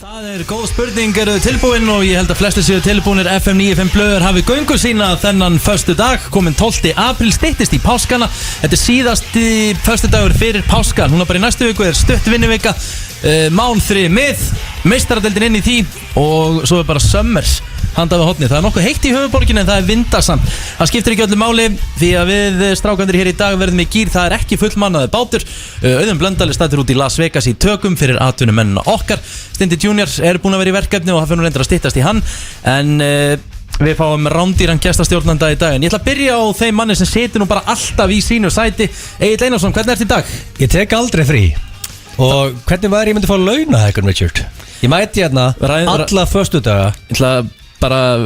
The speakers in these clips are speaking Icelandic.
Það góð spurning, eru tilbúin og ég held að flestir séu tilbúinir. FM 95 Blöður hafi göngu sína þennan föstu dag, komin 12. apríl, styttist í páskana. Þetta síðasti föstu dagur fyrir páska. Núna bara í næstu viku stutt vinnuvika, mánuðri meistaradeildin inn í því og svo bara summers handa við hotni. Það nokkuð heitt í höfuborginni en það vindasamt. Það skiptir ekki öllu máli því að við strákandir hér í dag verðum í gír. Það ekki fullmannaði bátur. Auðun Blöndal stættur út í Las Vegas í tökum fyrir atvinnumennina okkar. Stindi Junior búin að vera í verkefni og það fyrir nú reyndar að styttast í hann. En við fáum rándýran gestastjórnanda í dag. En ég ætla að byrja á þeim manni sem situr nú bara alltaf í sínu sæti. Egill Einarsson, hvernig ertu í dag? Ég tek aldrei frí. Og hvernig var ég myndi fá launahækkun, Richard? Ég mæti hérna alla föstudaga. Ég ætla bara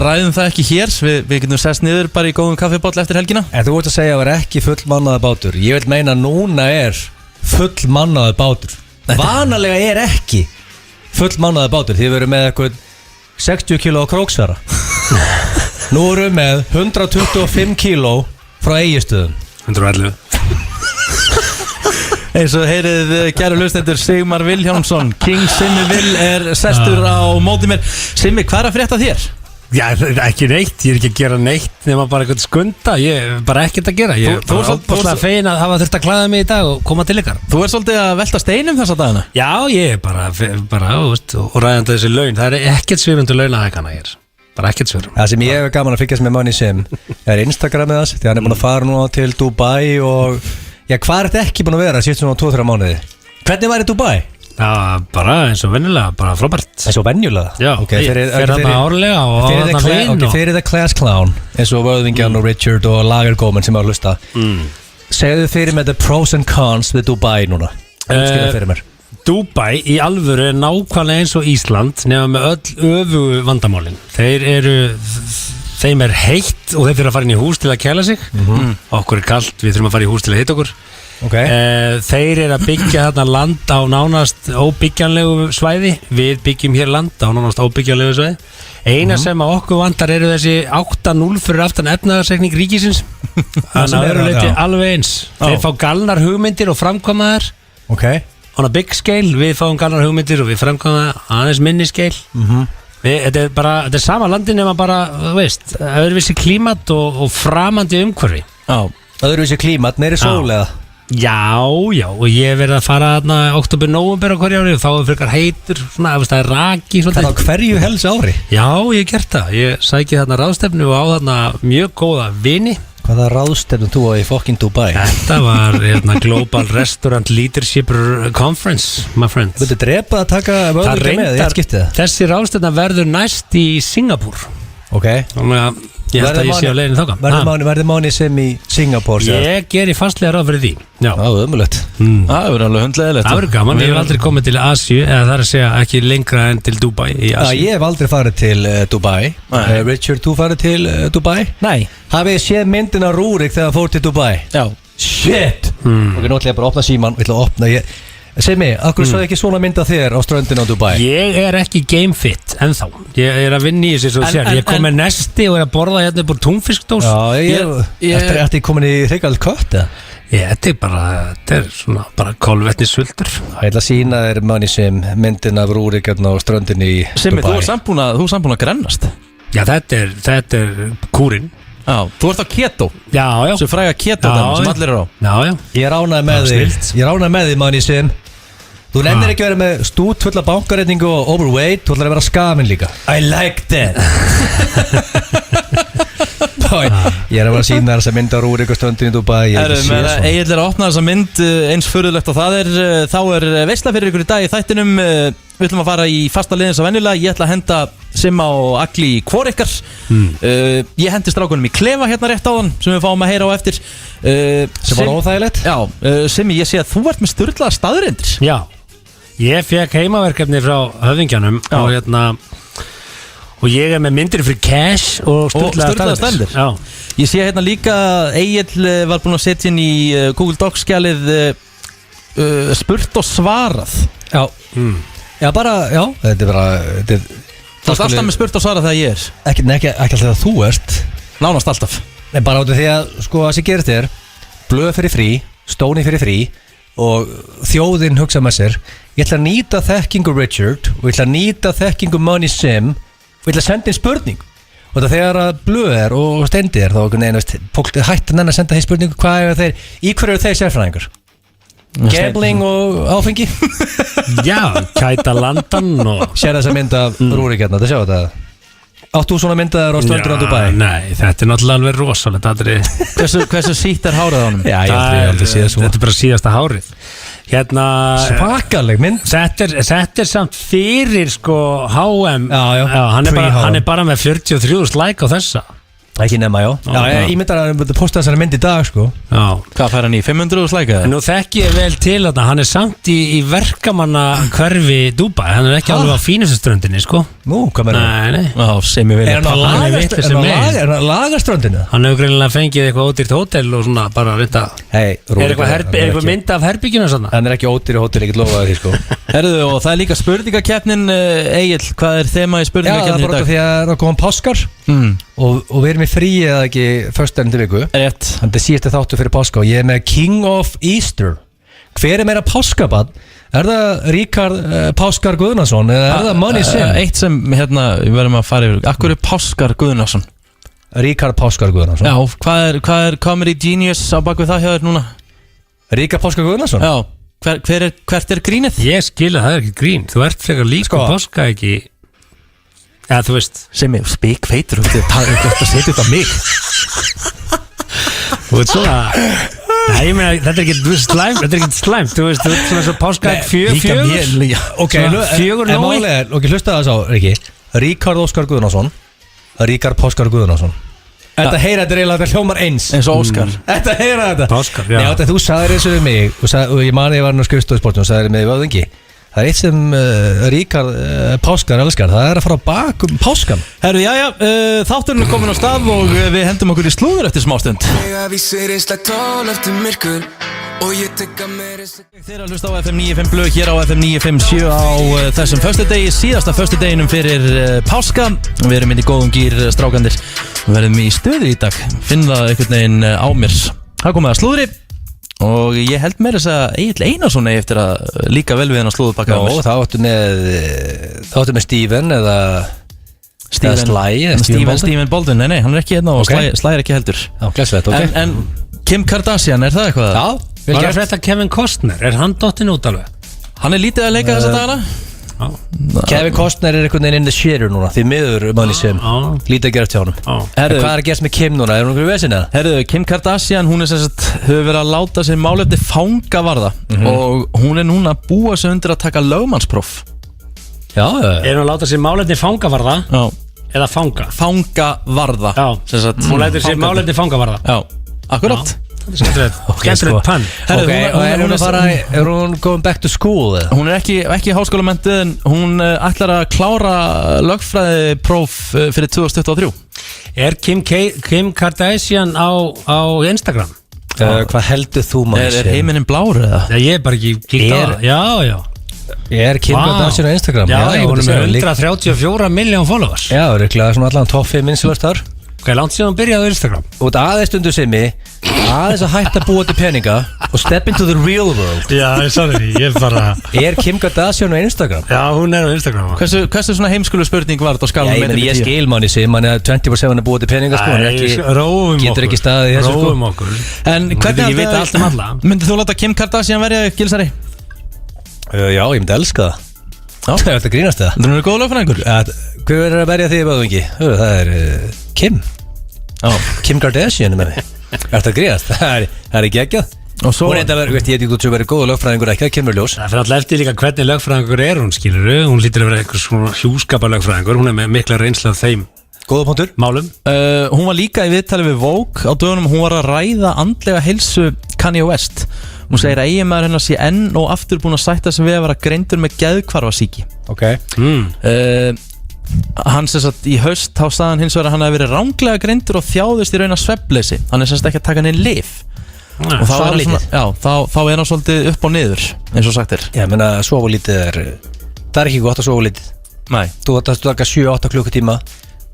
ræðum það ekki hér. Við getum sest niður bara í góðum kaffiboll eftir helgina. En þú ert að segja að það er ekki fullmannaði bátur. Ég vil meina að núna er fullmannaði bátur. Vanalega er ekki fullmannaði bátur. Þið verður með eitthvað 60 kg króksvara. Nú erum við með 125 kg frá Egilsstöðum. 111. Eins og heyrið kæru hlustendur, Sigmar Vilhjálmsson, King Simmi Vil sestur á móti mér. Simmi, hvað er að frétta þér? Já, ekki neitt, ég er ekki að gera neitt nema bara eitthvað skunda, ég er bara ekkert að gera. Ég er bara ábúrslega fegin að hafa þurft að klæða mig í dag og koma til ykkar. Þú svolítið að velta steinum þessa dagina? Já, ég er bara og ræðandi þessi laun, það er ekkert svifundu launahækana hér. Bara ekkert svör. Það sem ég er gaman að fylgjast með Money Sim er Instagramið hans, því hann er búin að fara nú til Dubai og já, hvað er þetta ekki búin að vera síðan svona 2-3 mánuði? Hvernig var í Dubai? Já, bara eins og venjulega, bara frábært. Eins og venjulega? Já, fyrir þarna árlega og þarna vinn. Ok, fyrir the class clown, eins og Vöðvingjan og Richard og Lagergómen sem er að hlusta. Segðu fyrir með the pros and cons við Dubai núna. Skilja fyrir mér. Dubai í alvöru er nákvæmlega eins og Ísland nema með öll öfugu vandamálin. Þeim er heitt og þeir þurfa að fara inn í hús til að kæla sig. Okkur er kalt, við þurfum að fara í hús til að hitta okkur. Þeir eru að byggja þarna land á nánast óbyggjanlegu svæði. Við byggjum hér land á nánast óbyggjanlegu svæði. Eina sem að okkur vantar eru þessi 8-0 fyrir aftan efnahagsreikning ríkisins. Þannig að eru leiti alveg eins. Þeir fá galnar hugmyndir og framkvæma þær. On a big scale, við fáum galnar hugmyndir og við framkvæma aðeins minni scale. Þetta er sama landin nema bara, þú veist, öðruvísi klímat og framandi umhverfi. Já, öðruvísi klímat, meiri sól eða? Já, og ég verið að fara þarna oktober, nóvember á hverju ári og þá er fyrir heitur, svona, það er raki svolítið. Það er á hverju helst ári? Já, ég hef gert það. Ég sæki þarna ráðstefnu og á þarna mjög góða vini. Hvaða ráðstefnu þú á í fucking Dubai? Þetta var Global Restaurant Leadership Conference, my friend. Þú veitir drepa að taka vöðurlega með, ég skipti það. Þessi ráðstefna verður næst í Singapúr. Þannig að ég held að ég sé á leiðinu þáka. Verður Money Sim í Singapúr? Ég gerir fastlega ráð fyrir því. Já, ömulegt. Það verður alveg hundleðilegt. Það verður gaman, ég hef aldrei komið til Asíu, eða það er að segja ekki lengra en til Dubai í Asíu. Ég hef aldrei farið til Dubai. Richard, þú farið til Dubai? Nei. Hafið séð myndina Rúrik þegar hann fór til Dubai? Já. Shit! Ok, nú ætla ég bara að opna síman, ég ætla að opna Segð mig, akkur svo ekki svona mynd af þér á ströndinu á Dubai? Ég er ekki game fit ennþá. Ég er að vinna í þessu svo sér. Ég kom með nesti og er að borða hérna upp úr túnfiskdós. Eftir ég komin í hrigalegt kött, eða? Þetta er svona bara kolvetni sultur. Ég ætla að sína þér Money Sim myndin af Rúrik hérna á ströndinu í Dubai. Simmi, þú er samt búin að grennast. Já, þetta er kúrin. Já, þú ert á keto. Já. Svo fræga keto sem allir eru á. Já. Ég er ánægð með þig, Money Sim. Þú nefnir ekki að vera með stút fulla bankareikningu og overweight. Þú ætlar að vera skafin líka. I like that. Ég er að vera að sína þessa mynd á Rúrik og ströndinu í Dubai. Egill er að opna þessa mynd eins furðulegt og þá er veisla fyrir ykkur í dag í þættinum. Við ætlum að fara í fasta liðins á venjulega. Ég ætla að henda Simma og Agli í hvor ykkar. Ég hendi strákunum í klefa hérna rétt áðan sem við fáum að heyra á eftir. Sem var óþægilegt. Já, Simmi, ég sé að þú ert með sturlaða staðreyndir. Já, ég fekk heimaverkefni frá höfðingjanum og ég er með myndir fyrir cash og sturlaða staðreyndir. Ég sé hérna líka Egill var búinn að setja inn í Google Docs skjalið spurt og svarað. Já, bara, þetta er bara Það er alltaf með spurt og svarað þegar ég er. Ekki alltaf þegar þú ert. Nánast alltaf. Nei, bara áttu því að, sko, það sem gerist blöð fyrir frí, stóni fyrir frí, og þjóðin hugsa með sér ég ætla að nýta þekkingu Richard og ég ætla að nýta þekkingu Money Sim og ég ætla að senda inn spurning og það þegar að blöð og stendi þá fólk hætt að senda þeir spurningu hvað er þeir, í hverju eru þeir sérfræðingar gambling og áfengi Já, kæta landan og sér þess að mynda Rúrik hérna, það sjá þetta áttu svona myndaðar á stöldur á Dubai Nei, þetta er náttúrulega alveg rosalegt Hversu sítt er hárið á honum? Já, ég aldrei séð svo Þetta er bara síðasta hárið Hérna svakaleg mynd Þetta er samt fyrir sko HM Já, hann pre-HM. er bara með 43.000 like á þessa ekki nema, já ég myndar að posta þessari mynd í dag sko Já Hvað fær hann í? 500 slæka? Nú þekki ég vel til að hann er samt í verkamanna hverfi Dubai Hann er ekki alveg á fínustu ströndinni sko Nú, hvað með Nei Já, sem ég vil Er hann á lagaströndinu? Hann hefur greinilega fengið eitthvað ódýrt hótel og svona bara reynda Hey, Er eitthvað mynd af herbygginu svona? Hann er ekki ódýri hótel, ég get lofaði því sko Herðu, og það er líka spurningakeppnin Egill, hvað er þema í Já, það er spurningakeppnin í bara dag? því að það er að koma páskar og við erum í frí eða ekki föstudagur viku Rétt Þannig að síðasti þáttu fyrir páska og ég er með King of Easter Hver er meira páskabann? Er það Ríkard Páskar Guðnason eða er það Money Sim? Eitt sem, hérna, við verðum að fara yfir Akkur er Páskar Guðnason? Ríkard Páskar Guðnason Já, hvað er comedy genius á bakvið það hjá þér núna? Ríkard Páskar Guðnason? Já, hvert er grínið? Ég skil að það er ekki grín Þú ert frekar líka Sko. páska ekki Já, þú veist Sem er spikfeitur og þetta setja þetta á mig Þú veit svona Nei, ég meina, þetta er ekki slæmt Þú veist, þú veit svona svo páska fjögur Ok, fjögur en nói málið er, ok, hlusta það sá, Ríki Ríkard Óskar Guðnason Ríkard Páskar Guðnason Þetta heyra, þetta er eiginlega, þetta hljómar eins Eins og Óskar Þetta heyra þetta Páskar, já. Nei, þetta þú sagðir þessu við mig og ég mani ég var nú skrifstofsportinu og sagðir mig vöðingi Það er eitt sem Ríkard Páskar elskar Það er að fara á bak páskan Herru, jæja, þátturinn er komin á stað og við hendum okkur í slúður eftir smástund Þeir að hlusta á FM 95 Blöð hér á FM 957 á þessum föstudegi, síðasta föstudeginum fyrir páska. Við erum inn í góðum gýr, strákandir. Við verðum í stöðu í dag, finn það einhvern veginn á mér. Það komið að slúðri og ég held meira þess að Egill Einarsson eigi eftir að líka vel við hennar slúðupakka á mér. Jó, þá áttu með Steven eða Steven Baldwin, nei, hann er ekki hérna og okay. Sly er ekki heldur. Já, glæsilegt, ok. En Kim Kardashian, er það eitthvað? Já, vel Var gert. það þetta Kevin Costner? Er hann dottinn út alveg? Hann er lítið að leika þessa dagana. Kevin Costner er einhvern veginn in the shitter núna því miður manni sem lítið að gera til honum. En hvað er að gerast með Kim núna? Er hún einhverju vesin eða? Herðu, Kim Kardashian, hún er sem sagt hefur verið að láta sér málefni fangavarða og hún er núna að búa sig undir að taka lögmannspróf. Já, Er hún að láta sér málefni fangavarða? Já. Eða fanga? Fangavarða. Já, sem sagt, hún lætur sér málefni fangavarða. Já, akkurat. Skemmtilegt pann. ok, og er hún going back to school eða? Hún er ekki háskólamenntuð en hún ætlar að klára lögfræðipróf fyrir 2023. Er Kim Kardashian á Instagram? Hvað heldur þú manni Er heiminin blár eða? Já, ég er bara ekki kíkt á það. Já. Er Kim Kardashian á Instagram? Já, ég hún myndi er segja með líka. 134 miljón followers. Já, örugglega svona allan topp 5 innslöstar. Hvað er langt síðan hún byrjaði á Instagram? Og þetta aðeins stundu sem aðeins að hætta að búa til peninga og step into the real world. Já, ég sagði því, ég bara... Er Kim Kardashian á Instagram? Já, hún er á Instagram. Hversu svona heimskulu spurning var þetta á skalanum? Ég skil manni sem hann er 24/7 að búa til peninga sko. Hann er ekki, Róum getur ekki staðið í þessu sko. Róum okkur. En Ég veit allt um alla. Myndið þú láta Kim Kardashian verja Gilsari? Já, ég myndi elska það. Það er þetta grínast það. Það er góð lögfræðingur. Hver er að verja því báðungi? Það er Kim. Kim Kardashian með mig. Er þetta grínast? Það er ekki geggjað. Og svo Hún er þetta verið, ég veit ekki hvort þú verið góða lögfræðingur ekki, það kemur ljós. Það fyrir alltaf eftir líka hvernig lögfræðingur er hún, skilur. Hún lítur að vera eitthvað svona hjúskapa lögfræðingur. Hún er með mikla reynsla af þeim Góða punktur. málum. Hún var líka í viðtali við Vogue á dögunum. Hún var að ræða andlega heilsu Kanye West. Hún segir að eiginmaður hennar sé enn og aftur búin að sætta sig við að vera greindur með geðhvarfasýki. Ok. Hann sem sagt í haust þá sagði hann hins vegar að hann hefði verið ranglega greindur og þjáðist í raun að svefnleysi. Hann er sem sagt ekki að taka neinn lyf. Og þá er hann svona, þá er hann svolítið upp og niður eins og sagt er. Já, menna sofa lítið það er ekki gott að sofa lítið. Nei. Þú ætti að taka 7-8 klukkutíma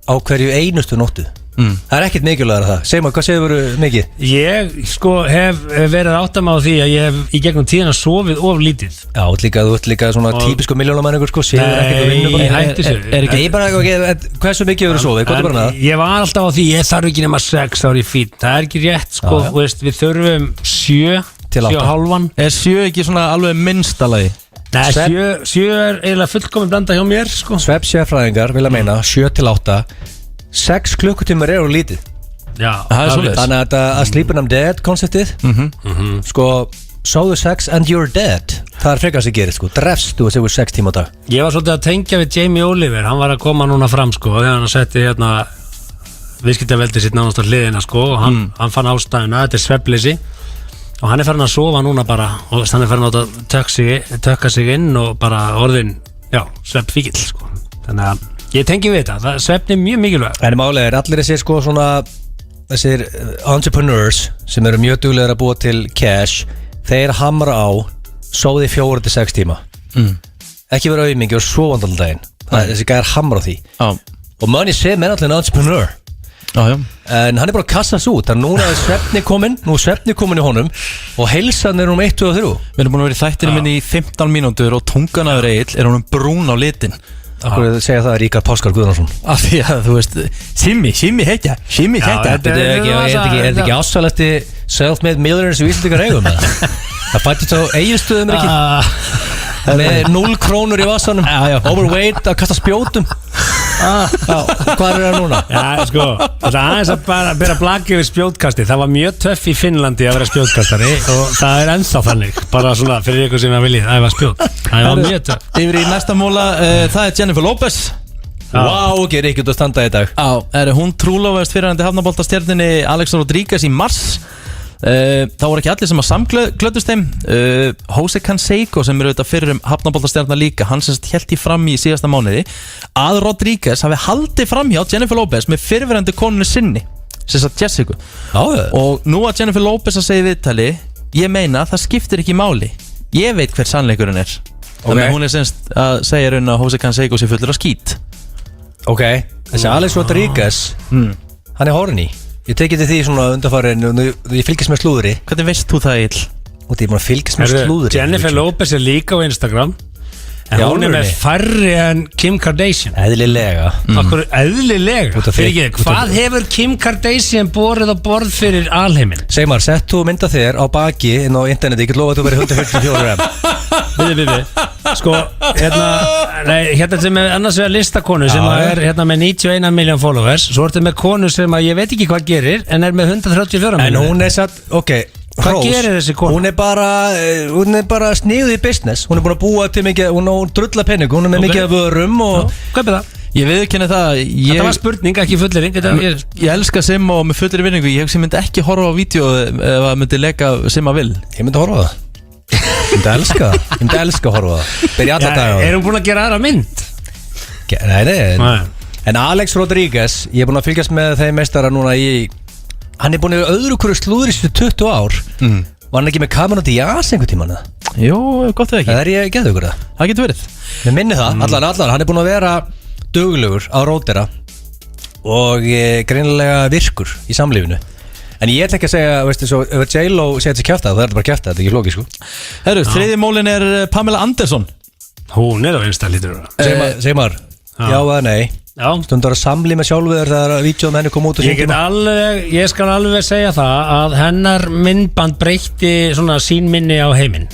á hverju einustu nóttu. Það er ekkert mikilvægur það. Segjum hvað segir þú mikið? Ég sko hef verið áttam á því að ég hef í gegnum tíðina sofið of lítið. Já, þú ert líka svona típisku miljónamæningur sko, sefur ekkert og vinnur bara. Nei, hætti sér. Ég bara hversu mikið hefur þú sofið? Hvað er bara það? Ég var alltaf á því, ég þarf ekki nema 6 ári í fít. Það er ekki rétt sko, við þurfum 7 til 8,5. Er 7 ekki svona alveg minnstalagi? Nei, 7 er eiginlega fullkomin blanda hjá mér sko. Svefnsérfræðingar vilja meina 7 til 8. 6 klukkutímar eru lítið. Já, það er svoleiðis. Þannig að sleeping I'm dead konceptið sko, sóðu 6 and you're dead. Það er frekar sem gerir sko, drefst þú að segja 6 tíma á dag. Ég var svolítið að tengja við Jamie Oliver. Hann var að koma núna fram sko, þegar hann setti viðskiptaveldið sitt nánast á hliðina sko, og hann fann ástæðuna, þetta er svefnleysi. Og hann er farin að sofa núna bara, og hann er farin að tökka sig inn og bara orðin, svefnfíkill sko. Þannig að ég tengi við þetta, svefn er mjög mikilvæg. En málega er allir þessir sko svona, þessir entrepreneurs sem eru mjög duglegir að búa til cash, þeir hamra á, sóði 4 til 6 tíma. Ekki vera auðmingi og sofandi alltaf daginn. Þessi gæðar hamra á því. Og Money Sim er allir en entrepreneur. En hann er bara að kassa þessu út. Þannig núna er svefni komin í honum og heilsan er 1, 2 og 3. Við erum búin að vera í þættinu minni í 15 mínútur og tunganaður Egill er honum brún á litin. Akkur segja það Ríkard Páskar Guðnarsson. Af því að þú veist, Simmi heitja. Þetta er ekki ásvalasti self-made millionaires í Íslandingar eigum með það. Það fætti þá Egilsstöðum ekki með 0 krónur í vassanum, overweight, að kasta spjótum. Hvað er það núna? Já, sko, það aðeins að bara bera blaki yfir spjótkasti. Það var mjög töff í Finnlandi að vera spjótkastari og það er ennþá þannig, bara svona fyrir ykkur sem að viljið æfa spjót. Það var mjög töff. Yfir í næsta móla, það er Jennifer Lopez. Vá, ekki ekkert að standa í dag. Hún trúlofaðist fyrirhandi hafnaboltastjörnunni Alex Rodríguez í mars. Það voru ekki allir sem að samglöddust þeim. Jose Canseco sem eru auðvitað fyrir hafnaboltastjörna líka, hann sem held í fram í síðasta mánuði að Rodríguez hafi haldið fram hjá Jennifer Lopez með fyrirverandi konunni sinni, sem sagt Jessica. Og nú að Jennifer Lopez að segja viðtali, ég meina það skiptir ekki máli, ég veit hver sannleikurinn er. Þannig að hún er semst að segja raun að Jose Canseco sé fullur af skít. Þessi Alex Rodríguez hann er horny. Ég tekið til því svona undanfarin og ég fylgist með slúðri. Hvernig veist þú það, Egill? Og ég er bara að fylgist með slúðri. Jennifer Lopez er líka á Instagram, en hún er með færri en Kim Kardashian. Eðlilega. Okkur eðlilega? Hvað hefur Kim Kardashian borið á borð fyrir alheiminn? Seymar, sett þú mynda þér á baki inn á interneti, ég get lofað að þú verið 144 Við sko, hérna sem er annars vegar listakonu sem er hérna með 91 million followers. Svo er þetta með konu sem að ég veit ekki hvað gerir en er með 134 million. En hún er satt, hvað gerir þessi konu? Hún er bara sniðuð í business. Hún er búin að búa til mikið, hún á drulla penning, hún er með mikið af vörum og hvað er það? Ég viðurkenni það. Þetta var spurning, ekki fullering. Ég elska Simma og með fullri vinningu. Ég hugsi myndi ekki horfa á vídeo ef að myndi leika Simma vil. Ég myndi horfa á það. Ég myndi elska að horfa á það. Byrja alla daga á það. Er hún búin að gera aðra mynd? Nei. En Alex Rodríguez, ég er búin að fylgjast með þeim meistara núna hann er búin að öðru hverju slúðri 20 ár. Var hann ekki með Cameron Diaz einhvern tímann? Jú, gott eða ekki. Það er ég geðu ykkur það. Það getur verið. Mér minni það, allar, hann er búin að vera duglegur á rótera og greinilega virkur í samlífinu. En ég ætla ekki að segja, veistu, svo ef J-Lo segir þessi kjafta, það er bara kjafta, þetta er ekki lógið sko. Herru, þriði mólin er Pamela Anderson. Hún er á Insta lítur. Seymar, já eða nei? Já. Stundar að samlíma sjálfur þegar að vídeóum henni kom út og ég skal alveg segja það að hennar myndband breytti svona sínminni á heiminn.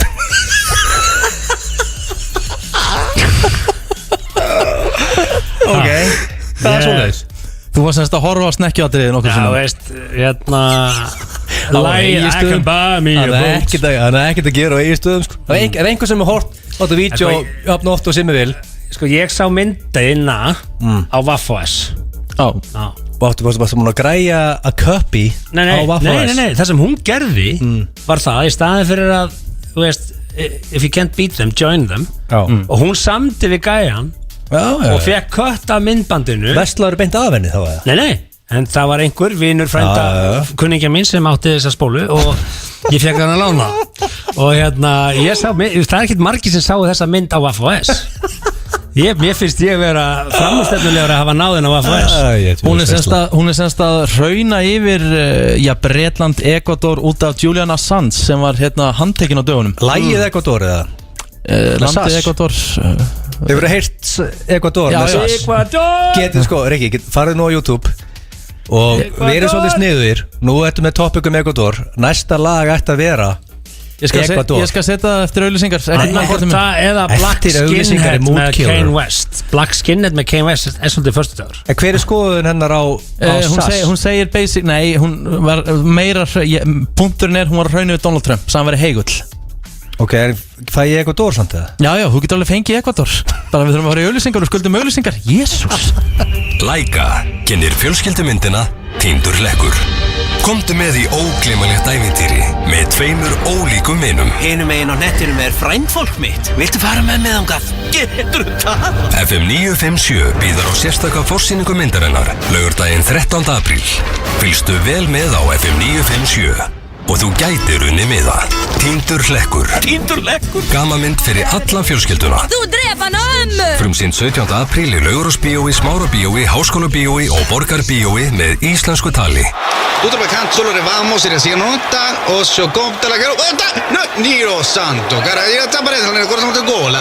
Það er svoleiðis. Þú var semst að horfa á snekkjuatriðin okkur svona. Já, veist, hérna I can buy me a boat. Það er ekkert að gera á Egilsstöðum sko. Það er einhver sem er hort á þetta vídeo jafn oft og sem ég vil. Sko, ég sá myndaðina á Waffos. Varstu bara múin að græja að copy á Waffos? Nei, það sem hún gerði var það í staðin fyrir að, þú veist, if you can't beat them, join them. Og hún samdi við gæjan og fekk kött af myndbandinu. Vestlaður beint af henni þá eða? Nei, en það var einhver vinur frænda kunningja mín sem átti þessa spólu og ég fekk hann að lána. Og hérna, það er ekkert margir sem sáu þessa mynd á Waffos. Mér finnst ég vera framstefnulegur að hafa náðin á AFS. Hún er semst að hrauna yfir Bretland, Ecuador út af Julian Assange sem var handtekinn á dögunum. Lægið Ecuador eða? Landið Ecuador. Hefur þið heyrt Ecuador? Ecuador! Getið farið nú á YouTube og verið svolítið sniðugir. Nú ertu með topic Ecuador. Næsta lag ætti að vera Ecuador. Ég skal setja það eftir auðlýsingar. Eða Black Skinhead með Kanye West. Black Skinhead með Kanye West er svolítið förstudagur. En hver er skoðun hennar á SAS? Hún segir basic, nei, hún var meira, punkturinn hún var að hrauna við Donald Trump, sem hann verið heigull. Ok, fæ ég Ecuador samt eða? Já, þú getur alveg fengið Ecuador. Bara við þurfum að fara í auðlýsingar og skuldum auðlýsingar. Jésús. Læka kennir fjölskyldumyndina Týndur hlekkur. Komdu með í ógleymanlegt ævintýri með 2 ólíkum vinum. Hinum megin á nettinum er frændfólk mitt. Viltu fara með þangað? Getur það? FM 957 býður á sérstaka forsýningu myndarinnar laugardaginn 13. apríl. Fylgstu vel með á FM 957 og þú gætir unni miða. Týndur hlekkur. Týndur hlekkur? Gamamynd fyrir alla fjölskylduna. Þú drepa hana ömmu! Frumsýnd 17. apríl í Laugarásbíói, Smárabíói, Háskólabíói og Borgarbíói með íslensku tali. Tutto bekant, solo arrivamos y recién nota o sciocopta la cara. No, Dio santo, cara, ya está aparecendo nel corso del gol.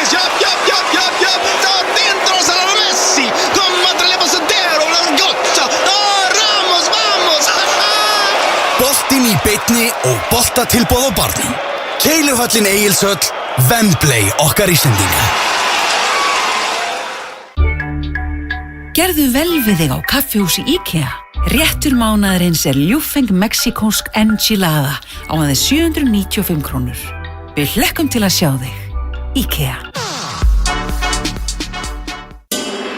Sta dentro Salano Messi, con Matrele Passadero, una goccia. No, Ramos, vamos! Boltinn í beinni og boltatilboð á barnum. Keiluhöllin Egilshöll, Wembley okkar Íslendinga. Gerðu vel við þig á kaffihúsi IKEA. Réttur mánaðarins er ljúffeng mexikónsk enchilada á aðeins 795 krónur. Við hlekkum til að sjá þig. IKEA.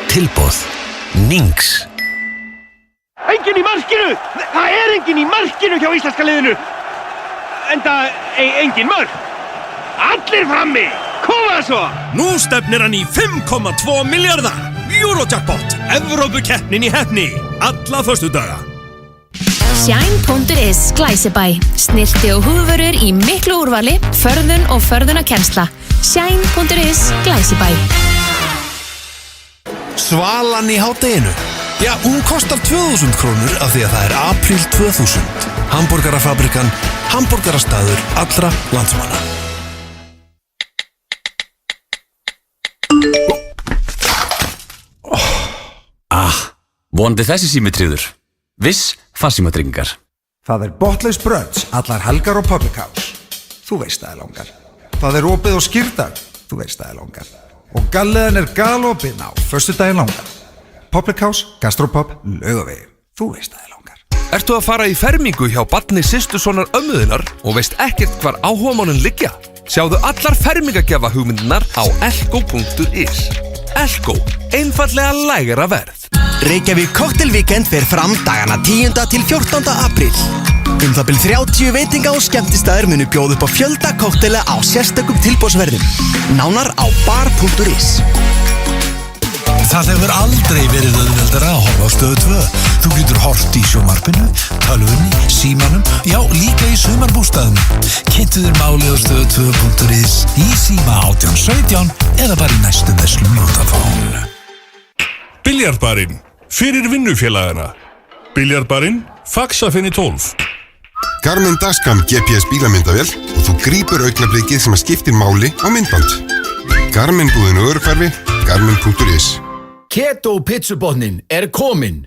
Tilboð Nings. Enginn í markinu! Það er enginn í markinu hjá íslenska liðinu! Enda enginn mörk! Allir frammi! Koma svo! Nú stefnir hann í 5,2 milljarða! Eurojackpot! Evrópukeppnin í heppni! Alla föstudaga! Shine.is Glæsibæ. Snirti og húðvörur í miklu úrvali, förðun og förðunarkennsla. Shine.is Glæsibæ. Svalan í hádeginu. Já, hún kostar 2000 krónur af því að það er apríl 2000. Hamborgarafabrikan, hamborgarastaður allra landsmanna. Vonandi þessi sími tryggður. Viss farsímatryggingar. Það er botlaus brunch allar helgar og Public House. Þú veist það er langar. Það er opið og skýrdag. Þú veist það er langar. Og galleðan er galopin á föstudaginn langar. Public House, Gastropub, Laugavegi. Þú veist það er langar. Ertu að fara í fermingu hjá barni systursonar ömmuðinnar og veist ekkert hvar áhugamálin liggja? Sjáðu allar fermingagjafa hugmyndinar á elko.is. Elko, einfallega lægra verð. Reykjavík Cocktail Weekend fer fram dagana 10. til 14. apríl. Það bil 30 veitinga og skemmtistæðir munu bjóða upp á fjölda kokteila á sérstökum tilboðsverðum. Nánar á bar.is. Það hefur aldrei verið auðveldara að horfa á Stöð 2. Þú getur horft í sjónvarpinu, tölvunni, símanum, já líka í sumarbústaðnum. Kynntu þér málið á stöð2.is, í síma 1817 eða bara í næstu verslun Vodafone. Biljardbarinn, fyrir vinnufélagana. Biljardbarinn, Faxafinni 12. Garmin Dashcam GPS bílamyndavél og þú grípur augnablikið sem að skiptir máli á myndband. Garmin búðin og örhverfi, garmin.is. Keto pizzubotnin er komin.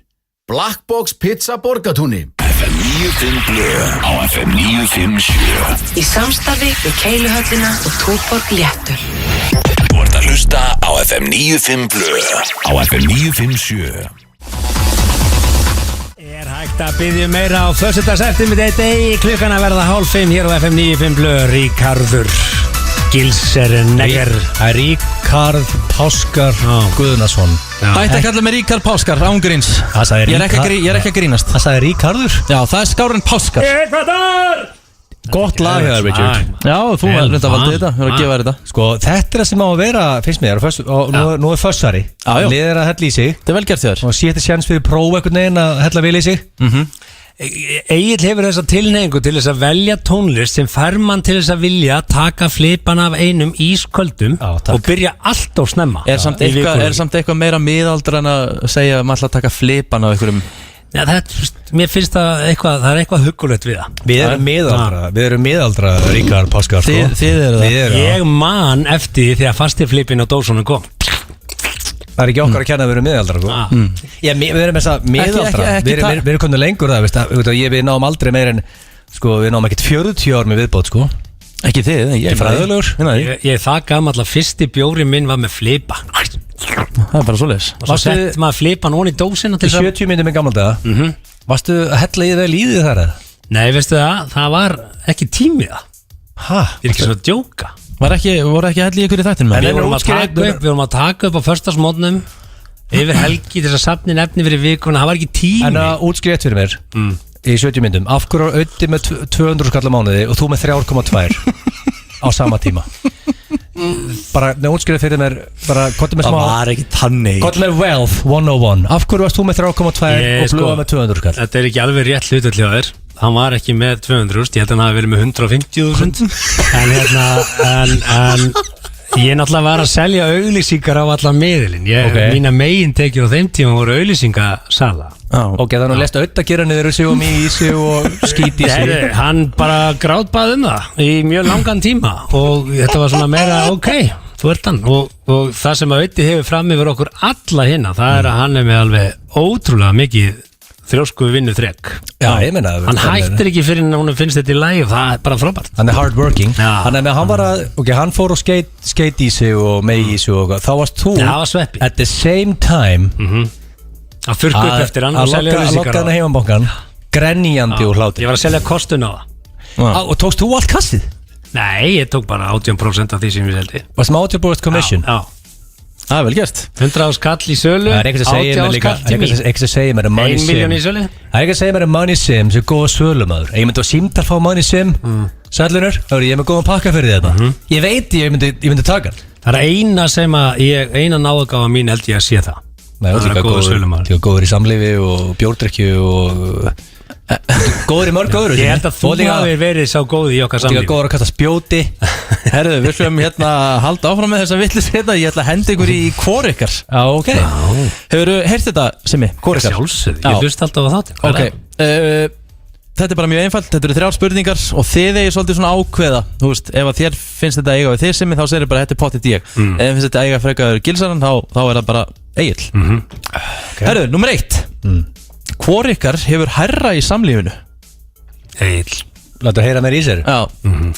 Black Box Pizza Borgatúni. FM 95 blöð á FM 957. Í samstarfi við Keiluhöllina og Túborg Léttul. Þú ert að hlusta á FM 95 blöð á FM 957. Er hægt að biðja meira á föstudagseftirmiðdegi degi klukkan að verða 4:30 hér á FM 95 blöð. Ríkarður Gilsernegger. Ríkard Páskar Guðnason. Hætti að kalla mig Ríkard Páskar, ángríns. Ég er ekki að grínast. Það sagði Ríkardur? Já, það er skárinn Páskar. Ekvador! Gott lag hér, Richard. Já, þú er reynda að valda þetta, þú er að gefa þetta. Sko, þetta er það sem á að vera, finnst mér, og nú er fössari. Liðir að hella í sig. Þetta er vel gert þér. Og sé þetta sjans fyrir prófa einhvern veginn að hella vel í sig. Egill hefur þessa tilhneigingu til þess að velja tónlist sem fær mann til þess að vilja taka flipan af einum ísköldum og byrja allt of snemma. Er samt eitthvað meira miðaldra en að segja að maður ætla að taka flipan af einhverjum? Já, mér finnst það er eitthvað huggulegt við það. Við erum miðaldra ríkar páskar sko. Þið eru það. Ég man eftir því þegar fastiflipin á dósunum kom. Það ekki okkar að kenna að við erum miðaldra sko. Já, við erum þess að miðaldra Við erum komið lengur það við náum aldrei meir en sko, við náum ekkert 40 ár með viðbót sko. Ekki þið, ég er fræðilegur. Ég er það gamall að fyrsti bjóri minn var með flipa. Það er bara svoleiðis. Og svo sett maður flipan ón í dósina til 70 myndum í gamla daga. Varstu að hella í það líðið þar eða? Nei, veistu það var ekki tímið það. Ég er ekki svona að djóka. Voru ekki hella í ykkur í þættinum? Við vorum að taka upp á föstasmótnum yfir helgi til þess að safna nefni fyrir vikuna. Það var ekki tími. En að útskriðt fyrir mér í 70 myndum. Af hverju var Öddi með 200 skall á mánuði og þú með 3,2 á sama tíma? Bara útskriðt fyrir mér hvað með smá. Það var ekki tannig. Hvað með Wealth 101? Af hverju varst þú með 3,2 og Blöða með 200 skall? Þetta er ekki alveg rétt hlutull hjá þér. Hann var ekki með 200.000, ég held að hann hafi verið með 150.000. En ég náttúrulega var að selja auglýsingar á allan miðilinn. Mína megin tekjur á þeim tíma voru auglýsingasala. Ok, þannig að lest auðvitað að gera niður sig og mig í sig og skýti í sig. Hann bara grátbaði það í mjög langan tíma og þetta var svona meira þú ert hann og það sem að auðvitað hefur fram yfir okkur alla hinna, það er að hann er með alveg ótrúlega mikið þrjósku vinnu þrekk. Já, ég meina hann hættir ekki fyrir en hún finnst þetta í lagi og það er bara frábært. Hann er hard working. Hann fór og skate í sig og megi í sig og þá varst þú at the same time að þurrka upp eftir hann og selja að lokka hann að heimanbankan grenjandi úr hláti. Ég var að selja kostun á það. Og tókst þú allt kassið? Nei, ég tók bara 80% af því sem ég seldi. Varst með 80% commission? Já. Það er vel gert. 100 skall í sölu, 80 skall til mín. Ekki að segja mér að Money Sim 1 milljón í sölu. Það er ekki að segja mér að Money Sim sem er góða sölumæður. Ég myndi á símtal fá Money Sim Sælunur, ég er með góðan pakka fyrir þetta. Ég veit ég myndi taka hann. Það er eina sem að eina náðugáfa mín held ég að sé það. Nei, það er góða sölumæður. Það er góður í samlífi og bjórdrykkju og góður í mörg öðru. Ég held að þú hafi verið sá góð í okkar samlífi. Góður að kasta spjóti. Herðu, við slum halda áfram með þessa villis hérna. Ég ætla að henda ykkur í hvor ykkar. Já, ok. Hefurðu heyrt þetta, Simmi? Hvor ykkar? Sjálfsögðu, ég hlust alltaf á þátt. Ok, þetta er bara mjög einfalt. Þetta eru 3 spurningar og þið eigið svolítið svona ákveða. Þú veist, ef að þér finnst þetta eiga við þið, Simmi, þá segir bara þetta er pottitt ég. Ef þið finnst þetta eiga frekaður Gilsaran, þá er það bara Egill. Herðu, nummer 1. Hvor ykkar hefur hærra í samlífinu? Egill. Láttu heyra mér í sér. Já.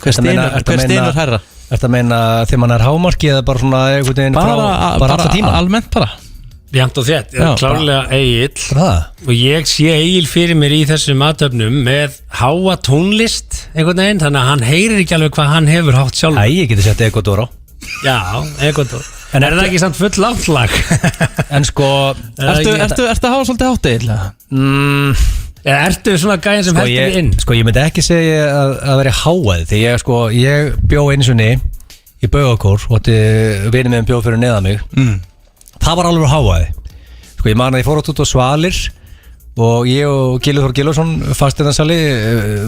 Hver steinur hærra? Ertu að meina þegar mann er hámarki eða bara svona einhvern veginn bara alltaf tíma? Almennt bara. Jæmt og þétt, klárlega Egill. Og ég sé Egill fyrir mér í þessum aðtöfnum með háa tónlist einhvern veginn, þannig að hann heyrir ekki alveg hvað hann hefur hátt sjálf. Æ, ég geti sett Ecuador á. Já, Ecuador. En er það ekki samt full lágt lag? En sko Ertu að hafa svolítið hátt Egill? Ertu svona gæðin sem heldur þig inn? Sko ég myndi ekki segja að vera háað. Því ég bjó einu sinni í Baugakór og vinið með bjó fyrir neðan mig. Það var alveg háaði. Sko ég man að ég fór út á Svalir og ég og Gylfi Þór Gylfason fasteignasali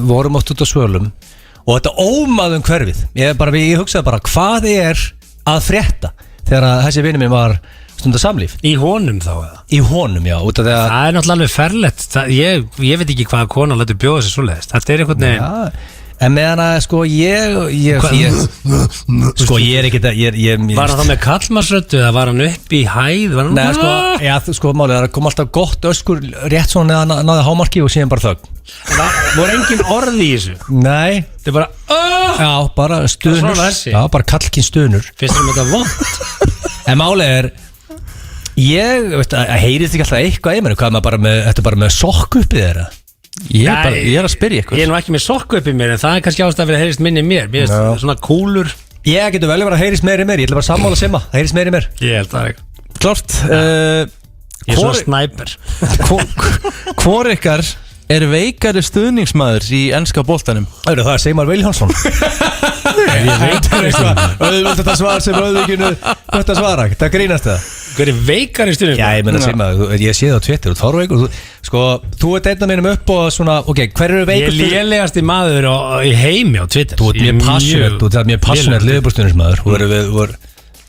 vorum oft út á Svölum og þetta ómaðum hverfið. Ég hugsaði bara hvað er að frétta þegar þessi vinur minn var stundar samlíf. Í honum þá eða? Í honum, já. Það er náttúrulega alveg ferlegt. Ég veit ekki hvaða konan lætur bjóða sér svoleiðist. Þetta er einhvern veginn. Já, en meðan að sko ég er ekki það. Var hann þá með kallmarsröddu eða var hann upp í hæð? Nei, sko málið, það kom alltaf gott öskur rétt svona neðan náði hámarki og síðan bara þögn. Voru engin orð í þessu? Nei. Þetta er bara Já, bara stunur. Já, bara kallkinn stunur. Finnst þér þetta vont? En málið er heyrið þig alltaf eitthvað í mér. Hvað er maður bara með sokk uppið þeirra? Ég er að spyrja ykkur. Ég er nú ekki með sokku upp í mér en það er kannski ástæða fyrir að heyrist minni mér. Mér er svona kúlur. Ég getur vel verið að heyrist meiri mér. Ég ætla bara að sammála Simma. Heyrist meiri mér. Ég held það ekki. Klart. Ég er svona snæper. Hvor ykkar er veikari stuðningsmaður í enska boltanum? Það er Sigmar Vilhjálmsson. Ég veit eitthvað. Þetta svar sem Rauðvíkinu þetta svara. Það grínast það. Hver er veikar í stundum? Já, ég meina að segja ég sé það á Twitter og Þorveikur þú ert einn af mínum upp og svona hver eru veikustu? Ég er lélegasti maður í heimi á Twitter. Þú ert mjög passionate liðbúrstunismæður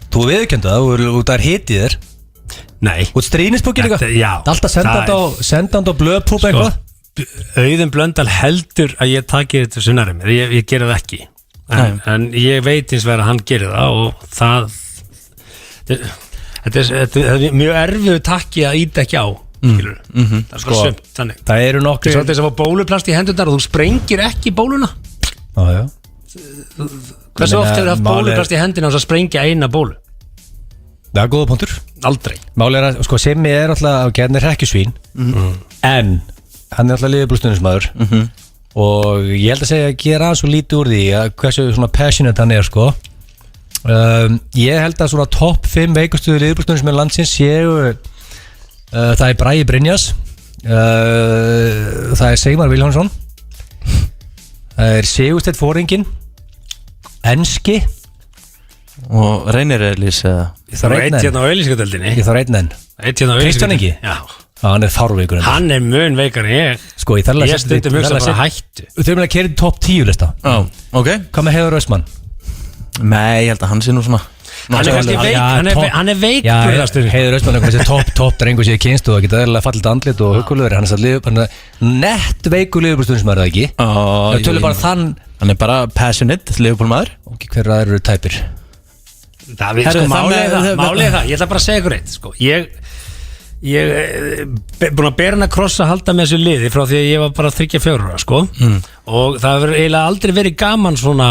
þú viðurkendu það og það hitið þér. Nei. Þú ert stríðnisbókir líka? Já. Alltaf sendand á blöðpúp eitthvað? Auðun Blöndal heldur að ég taki þetta sunnari mér, ég gera það ekki en ég veit eins og að hann gerir það og það þetta er mjög erfiðu takki að íta ekki á það er sko sumt þannig það eru nokkri svo þess að fá bóluplast í hendurnar og þú sprengir ekki bóluna hversu oft hefur haft bóluplast í hendina og svo sprengja eina bólu? Það er góða punktur. Aldrei. Máli er að sko Simmi er alltaf hann er hrekkjusvín en hann er alltaf liðbúrstunismæður og ég held að segja að gera svo lítið úr því að hversu svona passionate hann er sko. Ég held að svona topp 5 veikustu liðbúrstunismæður landsins séu það er Bragi Brynjas það er Sigmar Vilhjánsson það er Sigursteinn Foringinn Enski og Reynir Elís Ég þarf eitt hérna á auðlýsingadeildinni Ég þarf einn enn Kristján Ingi? Já Hann er fárveikur Hann er mun veikar en ég Sko ég þarf að Ég stundum hugsa bara hættu Þú þurfum að kera í topp 10 lista Ok Hvað með Heiður Östmann? Nei, ég held að hann sé nú svona Hann er kannski veik Hann er veikur Heiður Östmann er kannski topp drengur sér kynst og það geta eðlilega fallit andlit og huggulegur hann er nett veikur liðbúrstunismæður eða ekki Ég tölur bara þann Hann er bara passionate liðbúrmaður Ok, hver eru tæpir? Málið það, ég ætla bara að segja ykkur eitt sko. Ég búin að bera hann að krossa að halda með þessu liði frá því að ég var bara 34 sko. Og það hefur eiginlega aldrei verið gaman svona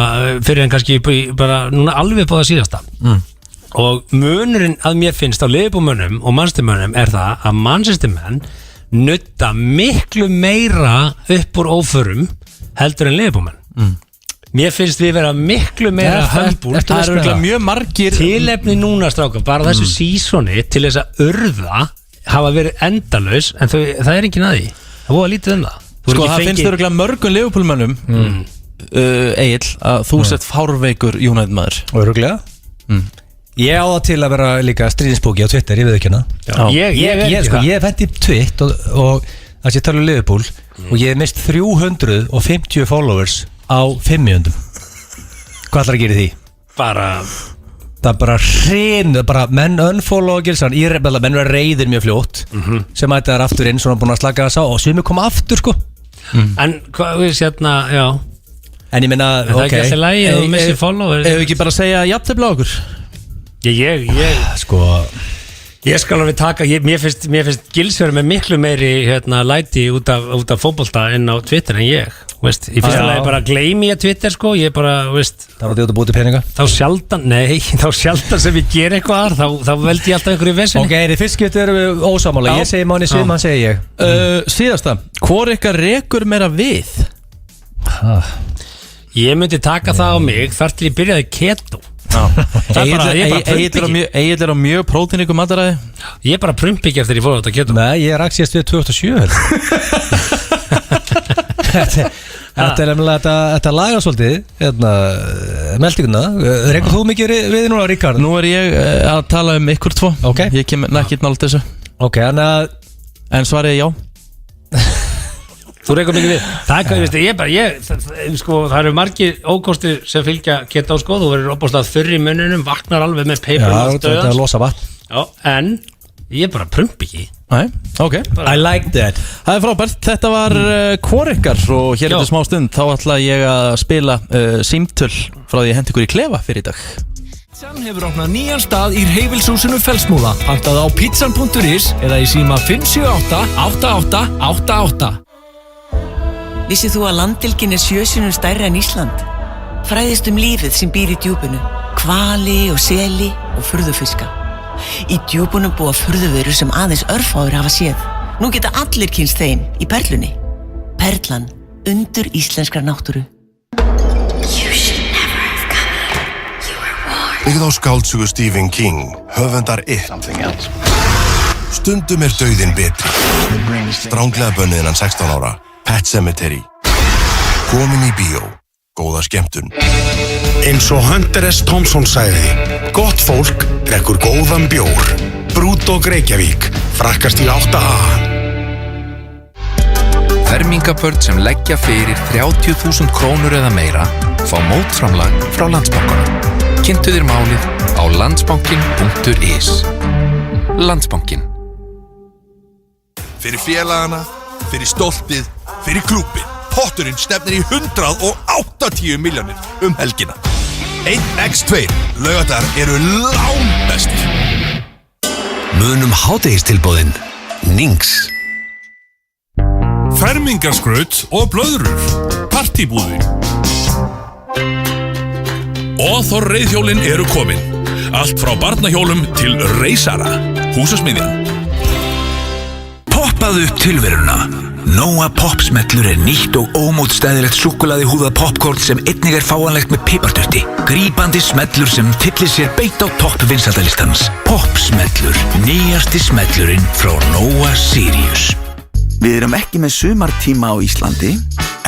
fyrir en kannski bara núna alveg på það síðasta og munurinn að mér finnst á liðbúmönnum og mannstimönnum er það að mannstimönn nutta miklu meira upp úr óförum heldur en liðbúmenn Mér finnst við vera miklu meira hömbúl Það eru mjög margir tilefni núna stráka, bara þessu sísoni til þess að urða hafa verið endalaus en það er ekki naði það voru lítið það Sko það finnst þau mörgum Liverpool-mönnum Egill að þú sett fárveikur United maður Öruglega Ég á það til að vera líka stríðinsbóki á Twitter, ég veit ekki hana Ég fætti Twitt og það sé tala um Liverpool og ég hef mist 350 followers á 5 mínútum Hvað ætlar að gera því? Það er bara hreinu bara menn unfollow og gera menn verður reyðir mjög fljótt sem ætti þar aftur inn svona búin að slaka þess á og sumi koma aftur sko En hvað við sérna, já En ég meina, það er ekki alltaf lægi að þú missir follow Ef við ekki bara segja jafntefli á okkur Ég sko Ég skal alveg taka, mér finnst Gils vera með miklu meiri læti út af fótbolta en á Twitter en ég veist, í fyrsta lagi bara gleymi ég Twitter sko, ég bara, veist Það var því að þú búið til peninga? Þá sjaldan sem ég ger eitthvað þá veldi ég alltaf einhverju vesinni Ok, í fyrst getur erum við ósámála, ég segi Máni Svim, hann segi ég Síðasta, hvor ykkar rekur meira við? Ég myndi taka það á mig þar til ég byrjaði keto Egill er á mjög prótíniku mataræði Ég bara prumpi ekki eftir ég fór á þetta keto Nei, ég rak síðast við 2007 Þetta er nefnilega þetta laga svolítið meldinguna, rekur þú mikið við núna Ríkard? Nú er ég að tala um ykkur tvo Ég kem ekki nált þessu En svarið já Þú rekur mikið við það eru margir ókostir sem fylgja keto sko, þú verður opast þurr í munnunum, vaknar alveg með paper þetta er að losa vatn en ég bara prumpi ekki okay. I like that Það er frábært, þetta var hvor ykkar og hér eftir smá stund þá ætla ég að spila símtöl frá því að henda ykkur í klefa fyrir í dag Pizzan hefur opnað nýjan stað í Hreyfilshúsinu Fellsmúla. Pantaðu á pizzan.is eða í síma 578 8888. Vissið þú að landhelgin er 7 sinnum stærri en Ísland? Fræðist lífið sem býr í djúpinu, hvali og seli og furðufiska. Í djúpunum búa furðuverur sem aðeins örfáir hafa séð. Nú geta allir kynnst þeim í Perlunni. Perlan, undur íslenskrar náttúru. Byggð á skáldsögu Stephen King, höfundar It. Stundum er dauðinn betri. Stránglega bönnuð innan 16 ára. Pet Sematary. Komin í bíó. Góða skemmtun. Eins og Hunter S. Thompson sagði, gott fólk drekkur góðan bjór. Brúdók Reykjavík, Frakkastíg 8A. Fermingabörn sem leggja fyrir 30.000 krónur eða meira fá mótframlag frá Landsbankanum. Kynntu þér málið á landsbankin.is. Landsbankin. Fyrir félagana, fyrir stoltið, fyrir klúbbin. Potturinn stefnir í 180 milljónir helgina. 1x2 laugardagar eru langbestir. Munum hádegistilboðin Nings. Fermingarskraut og blöðrur. Partibúðin. Óþór reiðhjólin eru komin. Allt frá barnahjólum til reisara. Húsasmiðjan. Poppaðu upp tilveruna. Nóa Popsmellur nýtt og ómótstæðilegt súkkulaði húðað popcorn sem einnig fáanlegt með pipardurti. Grípandi smellur sem tyllir sér beint á topp vinsældalistans. Popsmellur, nýjasti smellurinn frá Nóa Sirius. Við erum ekki með sumartíma á Íslandi,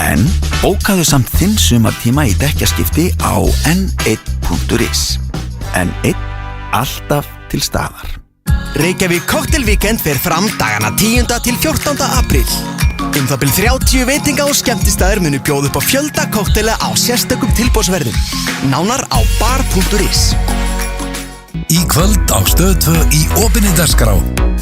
en bókaðu samt þinn sumartíma í dekkjaskipti á n1.is. N1, alltaf til staðar. Reykjavík Cocktailvíkend fer fram dagana 10. til 14. apríl. Það bil 30 veitinga- og skemmtistæðir munu bjóða upp á fjölda kokteila á sérstökum tilboðsverðum. Nánar á bar.is. Í kvöld á Stöð 2 í opinni dagskrá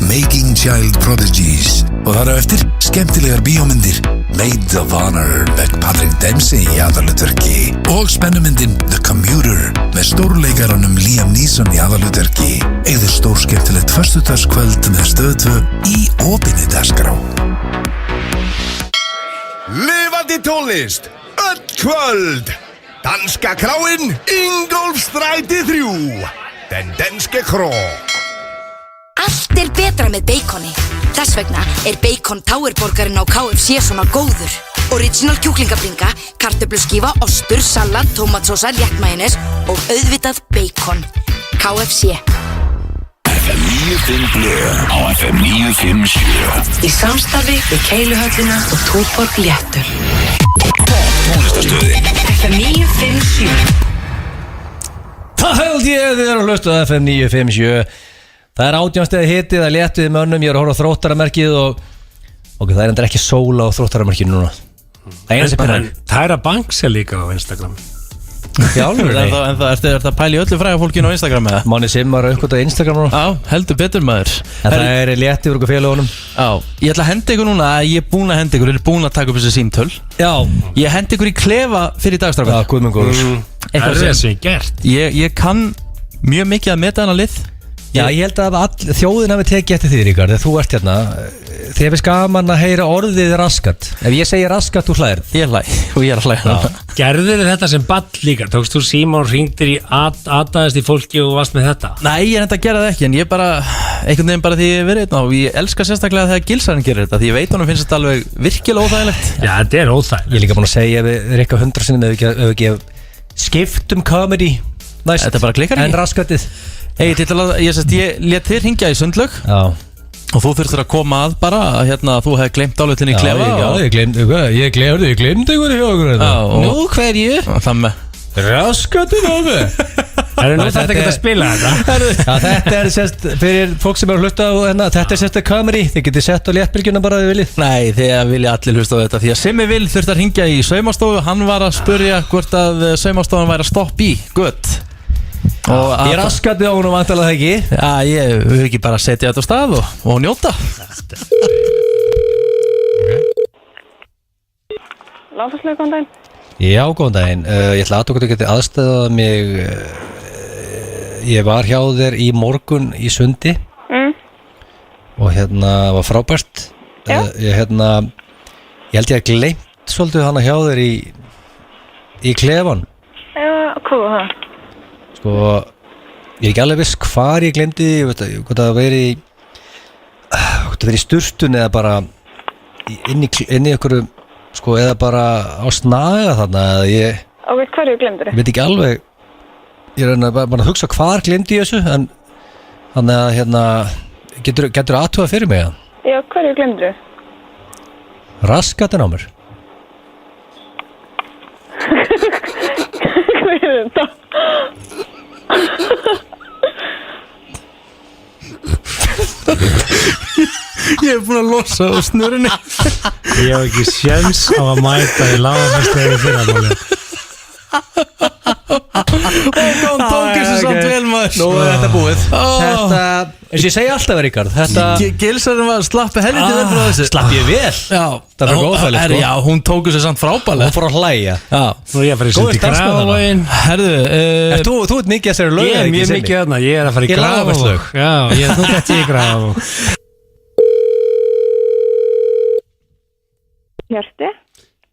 Making Child Prodigies og þar á eftir skemmtilegar bíómyndir Maid of Honor með Patrick Dempsey í aðalhlutverki og spennumyndin The Commuter með stórleikaranum Liam Neeson í aðalhlutverki. Eigðu stórskemmtilegt föstudagskvöld með Stöð 2 í opinni dagskrá. Lifandi tónlist, öll kvöld. Danska kráin, Ingólfsstræti 3. Den danske kró. Allt betra með beikoni. Þess vegna Bacon Towerborgarinn á KFC svona góður. Original kjúklingabringa, kartöfluskífa, ostur, salat, tómatsósa, léttmajónes og auðvitað bacon. KFC. FM 95 Blöð á FM 957. Í samstarfi við Keiluhöllina og Túborg Léttul. Tónlistarstöðin FM 957. Það held ég þið að hlusta á FM 957. Það 18 stegi hiti, það léttið í mönnum. Ég að horfa á þróttaramerkið og það endur ekki sóla á þróttaramerkinu núna. Það að Banksel líka á Instagram. Já, alveg. En það ertu að pæla í öllu fræga fólkinu á Instagram eða? Máni Simmar á einhvern veginn á Instagram núna. Já, heldur betur maður. En það léttið úr okkur félagunum. Já, ég ætla að henda ykkur núna að ég er búin að henda ykkur, búin að taka upp þessi símtöl. Já. Ég hendi ykkur í klefa fyrir dagstrákar. Já, guð minn góður. Það er það sem ég gert. Ég kann mjög mikið að meta hana lið. Já, ég held að þjóðin hafi tekið eftir því, Ríkard, þegar þú ert hérna. Þið hefði gaman að heyra orðið raskat. Ef ég segi raskat, þú hlæðir. Ég hlæ, og ég er að hlæða. Gerður þið þetta sem ball líka? Tókst þú síma og ringdir í aðaðist í fólki og varst með þetta? Nei, ég enda að gera það ekki, en ég bara, einhvern veginn bara því ég verið einn og ég elska sérstaklega þegar Gilsarinn gerir þetta, því ég veit honum finnst þetta alveg virkilega óþægilegt. Já, þetta er óþægilegt. Ég er líka búin að segja við Rikka 100 sinnum ef ekki skiptum comedy næst. Þetta bara klikkar ekki. En raskatið. Ég let þér hringja í Sundlaug. Já. Og þú þurftir að koma að bara hérna, þú hefði gleymt álutinni í klefa. Já, ég gleymdi ykkur hjá okkur. Nú hverju? Það með raskatið á mig. Það nú þetta ekki að spila þetta. Já, þetta sérst fyrir fólk sem hlusta á hérna. Þetta sérst comedy. Þið getið sett á léttbylgjuna bara ef þið viljið. Nei, þið vilja allir hlusta á þetta. Því að Simmi Vil þurfti að hringja í saumastofu. Hann var að spurja hvort að saumastofan væri að stoppa í. Gött. Ég raskatið á hún og vantalega það ekki. Já, ég vil ekki bara setja þetta á stað og njóta. Láfarsleik, góðan daginn. Já, góðan daginn. Ég ætla að þú geti aðstæðað mig. Ég var hjá þér í morgun í Sundi og hérna var frábært. Ég held ég að gleymt svolítið hana hjá þér í klefan. Já, hvað var það? Sko, ég er ekki alveg viss hvar ég glemdi, hvort það veri í sturtun eða bara inn í ykkur, sko, eða bara á snaga þarna, eða ég... Og veit hverju glemdur þið? Veit ekki alveg, ég er bara að hugsa hvar glemdi ég þessu, en þannig að, hérna, getur aðtúa fyrir mig, Já, hverju glemdur þið? Raskatinn á mér. Hvað er þetta? Ég hef búin að losa á snurunni. Ég hef ekki sjens á að mæta í lagafestegi fyrramáli. Hún tók þessu samt vel maður. Nú er þetta búið. Þetta, eins og ég segi alltaf Ríkard, þetta Gilsarinn var slappi helviti vel frá þessu. Slapp ég vel? Já. Það var góðfæli sko. Já, hún tók þessu samt frábælega. Hún fór að hlæja. Já. Nú er ég að fara í sund í Grafavogin. Herðu, þú ert mikið að sér lög. Ég er mjög mikið þarna, ég er að fara í Grafavog. Já, nú þetta ég í Grafavog. Hjörti?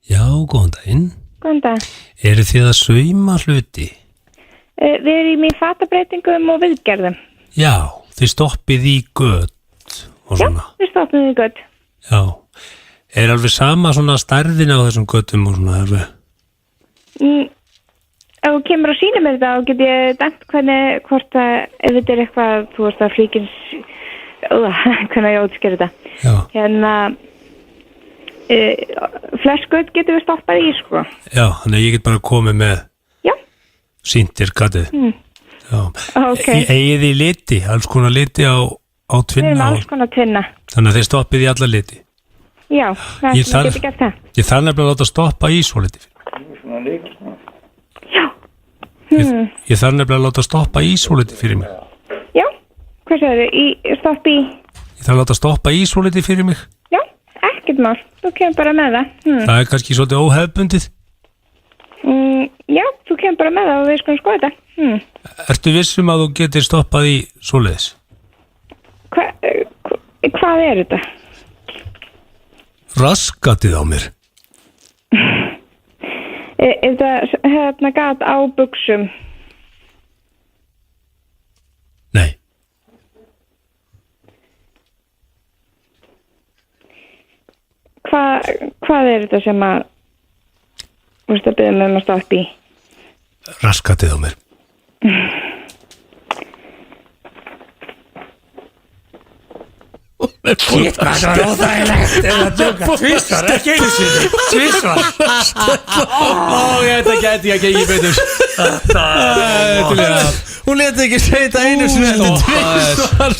Já, góðan daginn. Góðan dag. Eru þið að sauma hluti? Við erum í fatabreitingum og viðgerðum. Já, þið stoppið í gött og svona. Já, við stoppum í gött. Já. Er alveg sama svona stærðin á þessum göttum og svona alveg? Ef þú kemur og sýnir mér þetta og get ég dæmt hvernig, hvort að ef þetta er eitthvað, þú veist að flíkins, hvernig ég útskýr þetta. Já. Hérna, fleskut getum við stoppað í, sko. Já, þannig að ég get bara komið með sýndir gatið. Já. Ok. Eigið í liti, alls konar liti á tvinna. Við erum alls konar tvinna. Þannig að þið stoppið í alla liti. Já, það getur gert það. Ég þarf nefnilega að láta stoppa í svo liti. Já. Ég þarf nefnilega að láta stoppa í svo liti fyrir mig. Já, hvað sagður þið? Stopp í? Ég þarf að láta stoppa í svo liti fyrir mig. Já, ekkert mál. Þú kemur bara með það. Það er kannski svolítið óhefbundið. Já, þú kemur bara með það og við skulum skoða þetta. Ertu vissum að þú getur stoppað í svoleiðis? Hvað er þetta? Raskatið á mér. Er þetta hérna gat á buxum? Nei. Hvað er þetta sem að þú veist að byrja með að stoppa í? Raskatið á mér. Það var óþægilegt. Tvísvar, ekki einu sinni. Tvísvar. Þetta gæti ég ekki betur. Hún leti ekki segja þetta einu sinni. Tvísvar.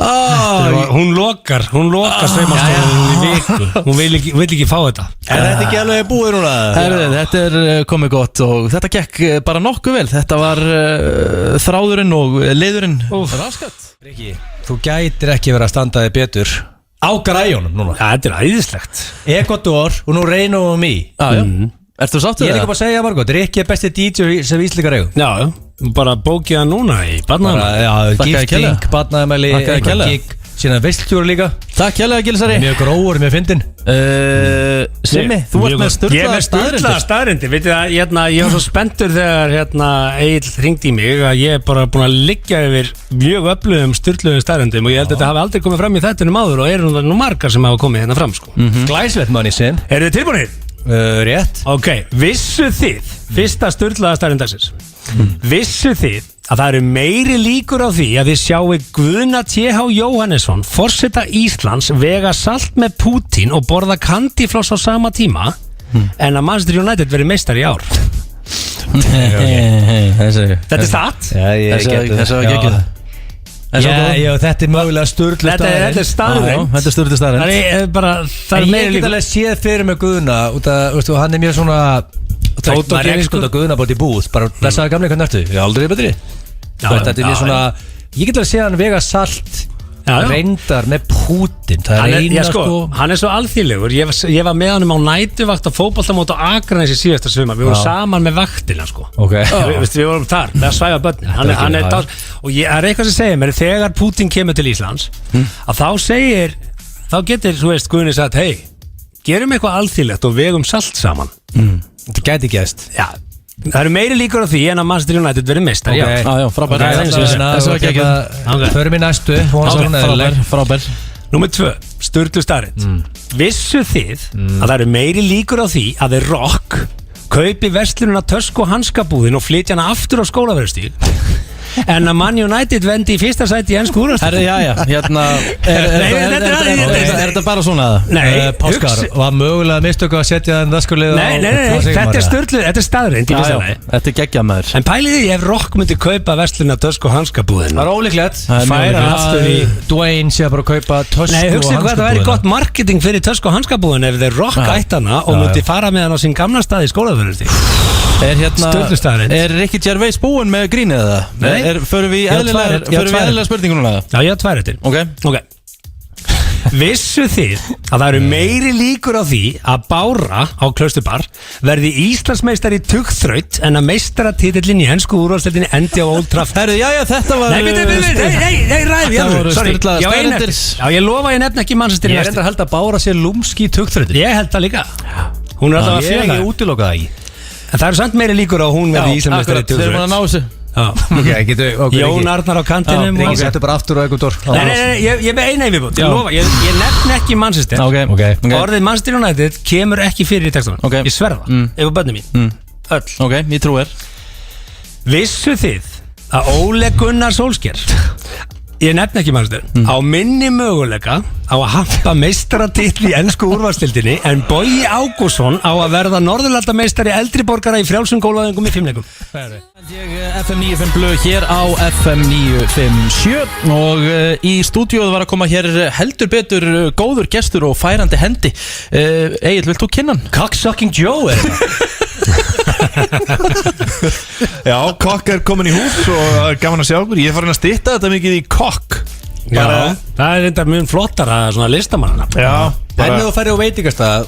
Hún lokar sveimastofunum í viku. Hún vil ekki fá þetta. Er þetta ekki alveg búið núna? Þetta er komið gott og þetta gekk bara nokkuð vel. Þetta var þráðurinn og leiðurinn. Raskat. Riki, þú gætir ekki verið að standa þig betur á græjónum núna. Ja, þetta er æðislegt. Ecuador og nú reynum við í. Ertu sáttur það? Ég er ekki bara að segja Margot, Riki er besti DJ sem við Íslendingar eigum. Já, bara bókið það núna í barnaðamæli. Já, gifting, barnaðamæli, gig, síðan veistlutúru líka. Takk hérlega Gilsari. Mjög gróður, mjög fyndin. Simmi, þú ert með sturlaða staðreyndir. Vitið það, ég var svo spenntur þegar Egill hringdi í mig að ég er bara búin að liggja yfir mjög öflugum sturluðum staðreyndum og ég held að þetta hafi aldrei komið fram í þettunum áður og eru nú margar sem hafa komið hérna fram sko. Glæsilegt manni Sim. Eru þið tilbúinir? Rétt. Ok, vissu þið, fyrsta sturlaða staðreynd dagsins, vissu þið að það eru meiri líkur á því að þið sjáu Guðna T.H. Jóhannesson, forseta Íslands, vega salt með Pútín og borða kandifloss á sama tíma en að Manchester United veri meistari í ár? Þetta er satt? Þessi var ekki það. Já, þetta er mögulega sturlu staðarinn. Þetta er staðarinn. Þetta er sturlu staðarinn. Það er meiri líkur. Ég get alveg séð fyrir með Guðna út að, veistu, hann er mjög svona maður er ekki skund á Guðna bóti í búð bara blessaði gamlega hvernig ertu, ég er aldrei betri. Þetta er mjög svona, ég get alveg séð hann vega salt reyndar með Pútín. Það er eina sko. Hann er svo alþýðlegur. Ég var með hann á nætuvakt á fótboltamót á Akranesi síðasta sumar. Við vorum saman með vaktina sko. Við vorum þar með að svæfa börnin. Og það er eitthvað sem segir mér þegar Pútín kemur til Íslands að þá getur, þú veist, Guðni sagt hei, gerum eitthvað alþýðlegt og vegum salt saman. Þetta gæti gæst. Já, það eru meiri líkur á því en að Manchester United verið meistari. Já, frábær. Förum í næstu. Frábær. Númer 2, sturlu staðreynd. Vissu þið að það eru meiri líkur á því að The Rock kaupi verslununa Tösk og hanskabúðin og flytja hana aftur á Skólavörðustíg en að Man United vendi í fyrsta sæti í ensku úrvalsdeildinni. Jæja, hérna Er þetta bara svona? Nei, Páskar, var mögulega mistök að setja þann dagskrárlið Nei, þetta er störtluð, þetta er staðreind í fyrsta lagi. Þetta er geggjað maður. En pælið því, ef Rock myndi kaupa versluna tösku og hanskabúðin. Það er ólíklegt. Færa aftur í Dwayne sé bara að kaupa tösku og hanskabúðina. Nei, hugsið hvað það væri gott marketing fyrir tösku og hanskabúðin ef þeir Rock ætti hana og myndi fara með hann á sín gamla stað í skólaverðusti. Er Ricky Gervais búinn með grínið eða? Nei. Förum við eðlilega spurningu núna? Já, ég har tvær eftir. Ok. Vissu þið að það eru meiri líkur á því að Bára á Klausturbar verði Íslandsmeistari í tugþraut en að meistaratitillin í ensku úrvalsdeildinni endi á Old Trafford? Herru, jæja, þetta var... Nei, ræði, sorry. Ég lofa ég nefna ekki Manchester United. Ég er enda held að Bára sé lúmski í tugþrautin. Ég held það líka. Hún er alltaf að fjöla. Ég er ekki útilokað það í. En það eru samt meiri líkur á hún verði Íslandsmeistari í tugþraut. Þeir eru að ná þessu. Jón Arnar á kantinum. Ég settu bara aftur á Ecuador. Nei, ég er með eina yfirbútt. Ég lofa, ég nefn ekki Manchester. Orðið Manchester United kemur ekki fyrir í textunum. Ég sverða, ef bönni mín. Öll. Ok, ég trúir. Vissu þið að Ole Gunnar Solskjær, ég nefn ekki Manchester, á minni möguleika á að hampa meistaratitl í ensku úrvalsdeildinni en Bogi Ágússon á að verða Norðurlandameistari eldri borgara í frjálsum gólfæðingum í 5 leikum. FM 95 blöð hér á FM 957 og í stúdíóðu var að koma hér heldur betur góður gestur og færandi hendi. Egill, vilt þú kynna hann? Cocksucking Joe er Já, kokk er komin í hús og það er gaman að sjá okkur. Ég er farin að stytta þetta mikið í kokk. Já, það er enda mjög flottar að svona listamanna. Já, En ef þú færi á veitingastað,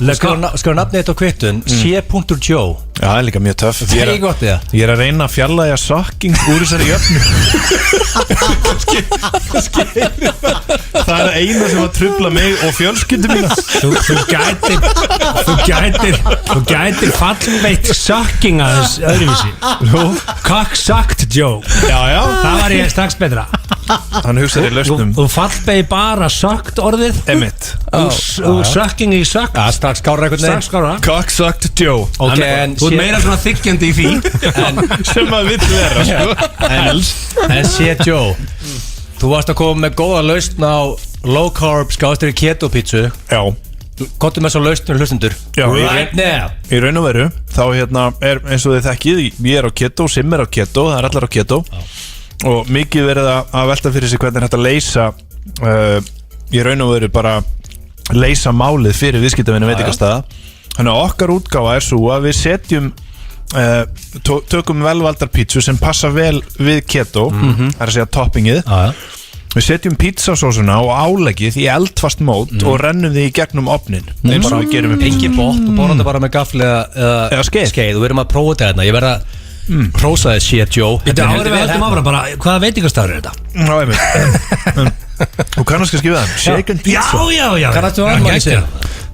skor nafnið þetta á kvittun, C.Joe. Já, það er líka mjög töff. Það er gott það. Ég er að reyna að fjarlægja sokking úr þessari jöfnu. Það er eina sem að trufla mig og fjölskyldu mína. Þú gætir fallveitt sokking aðeins öðruvísi. Cock-sucked Joe. Já, það var ég strax betra. Hann hugsaði lausnum. Þú fallbegi bara sucked orðið. Emitt. Úr sucking í sucked. Já, strax skára einhvern veginn. Strax skára. Cock-sucked Joe. Ok, þú ert meira svona þykjandi í því. Sem að vill vera, sko. En C.Joe, þú varst að koma með góða lausn á low carb skástur í keto pítsu. Já. Kottum með svo lausnur hlustundur. Já, í raun og veru þá er eins og þið þekkið, ég er á keto, Sim er á keto, það er allar á keto. Og mikið verið að velta fyrir sig hvernig þetta leysa í raun og veru bara leysa málið fyrir viðskiptavinnu veitingastaða. Þannig að okkar útgáfa er svo að við setjum tökum velvaldar pítsu sem passa vel við keto, það er að segja toppingið. Við setjum pizzasósuna og áleggið í eldfast mót og rennum því í gegnum ofnin eins og við gerum með engin bótt og borðum þetta bara með gafli eða skeið og við erum að prófa þetta hérna. Ég verða prósaði C.Joe. Þetta áður við heldum áfram bara, hvaða veitingastafur er þetta? Já, einmitt. Þú kannast kannski við hann Shaken Pizza. Já. Kannast þú að maður sér?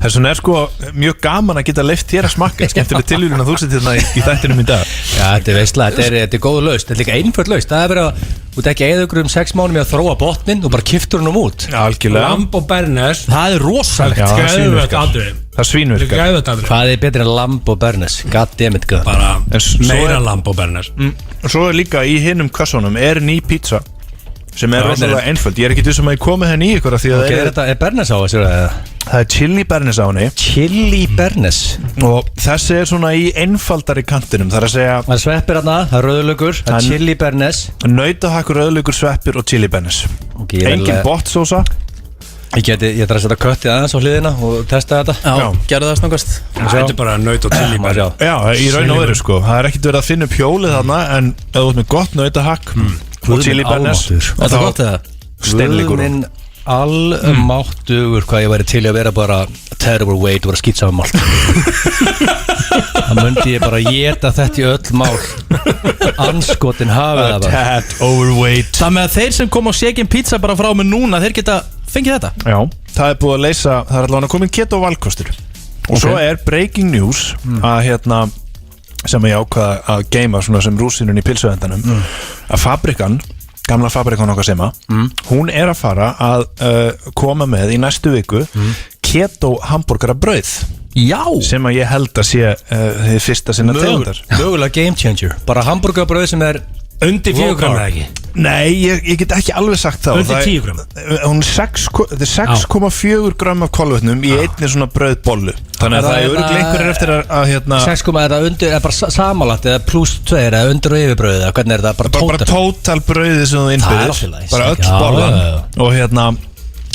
Þess vegna er sko mjög gaman að geta leyft þér að smakka. Skemmtileg tilvíðun að þú setja hérna í þættinum í dag. Já, þetta er veistlega, þetta er góð lausn. Þetta er líka einföld lausn. Það er verið að þú tekja eða 6 mánuðum með að þróa botnin og bara kiftur húnum út. Já, algjörlega. Lamb og Bernes. Það er rosalegt. Það svínvirkar. Hvað er betur en lamb og Bernes? Goddammit good. Bara meira lamb og Bernes. Svo er líka í hinum kassunum er ný pizza sem er rosalega einföld. Ég er ekki þessum að ég komi henni í ykkur af því að er Bernes á þessu? Það er chili Bernes á henni. Chili Bernes. Og þessi er svona í einfaldari kantinum. Það er að segja það er sveppir hérna, það er rauðlaugur, það er chili Bernes, nautahakkur, rauðlaugur, sveppir og chili Bernes. Engin bottsósa. Ég þarf að setja köttið aðeins á hliðina og testa þetta. Já, gerðu það snöggast. Þetta er bara naut og chili Bernes. Já, í raun og veru sko. Það er ekkert verið að finna upp hjólið þarna, en ef þú ert með gott nautahakk og chili Bernes, þetta er gott eða? Steinleikur. Guð minn almáttugur hvað ég væri til að vera bara terrible weight og vera skýtsaðum mál. Það myndi ég bara geta þetta í öll mál. Anskotin hafið það bara. Tad overweight. Það með að þeir sem kom á Shaken Pizza bara frá mig núna, þeir geta fengið þetta. Já, það er búið að leysa, það er allavega komin keto valkostur. Og svo er breaking news að sem ég ákvaða að geima svona sem rúsinun í pilsuvendanum, að fabrikan, gamla fabrikan okkar sem hún er að fara að koma með í næstu viku keto hambúrgara brauð. Já. Sem að ég held að sé þið fyrsta sinna tegundar. Mögulega game changer. Bara hambúrgara brauð sem er Undir 4 gram eða ekki? Nei, ég get ekki alveg sagt það. Undir 10 gram? Hún er 6,4 gram af kolvetnum í einni svona brauðbollu. Þannig að það er örugglega einhverjir eftir að hérna 6, er það undir, er bara samanlagt eða pluss 2 eða undir og yfirbrauðið eða hvernig er það bara tótal? Bara tótal brauðið sem þú innbyrðir. Bara öll bollan. Og hérna,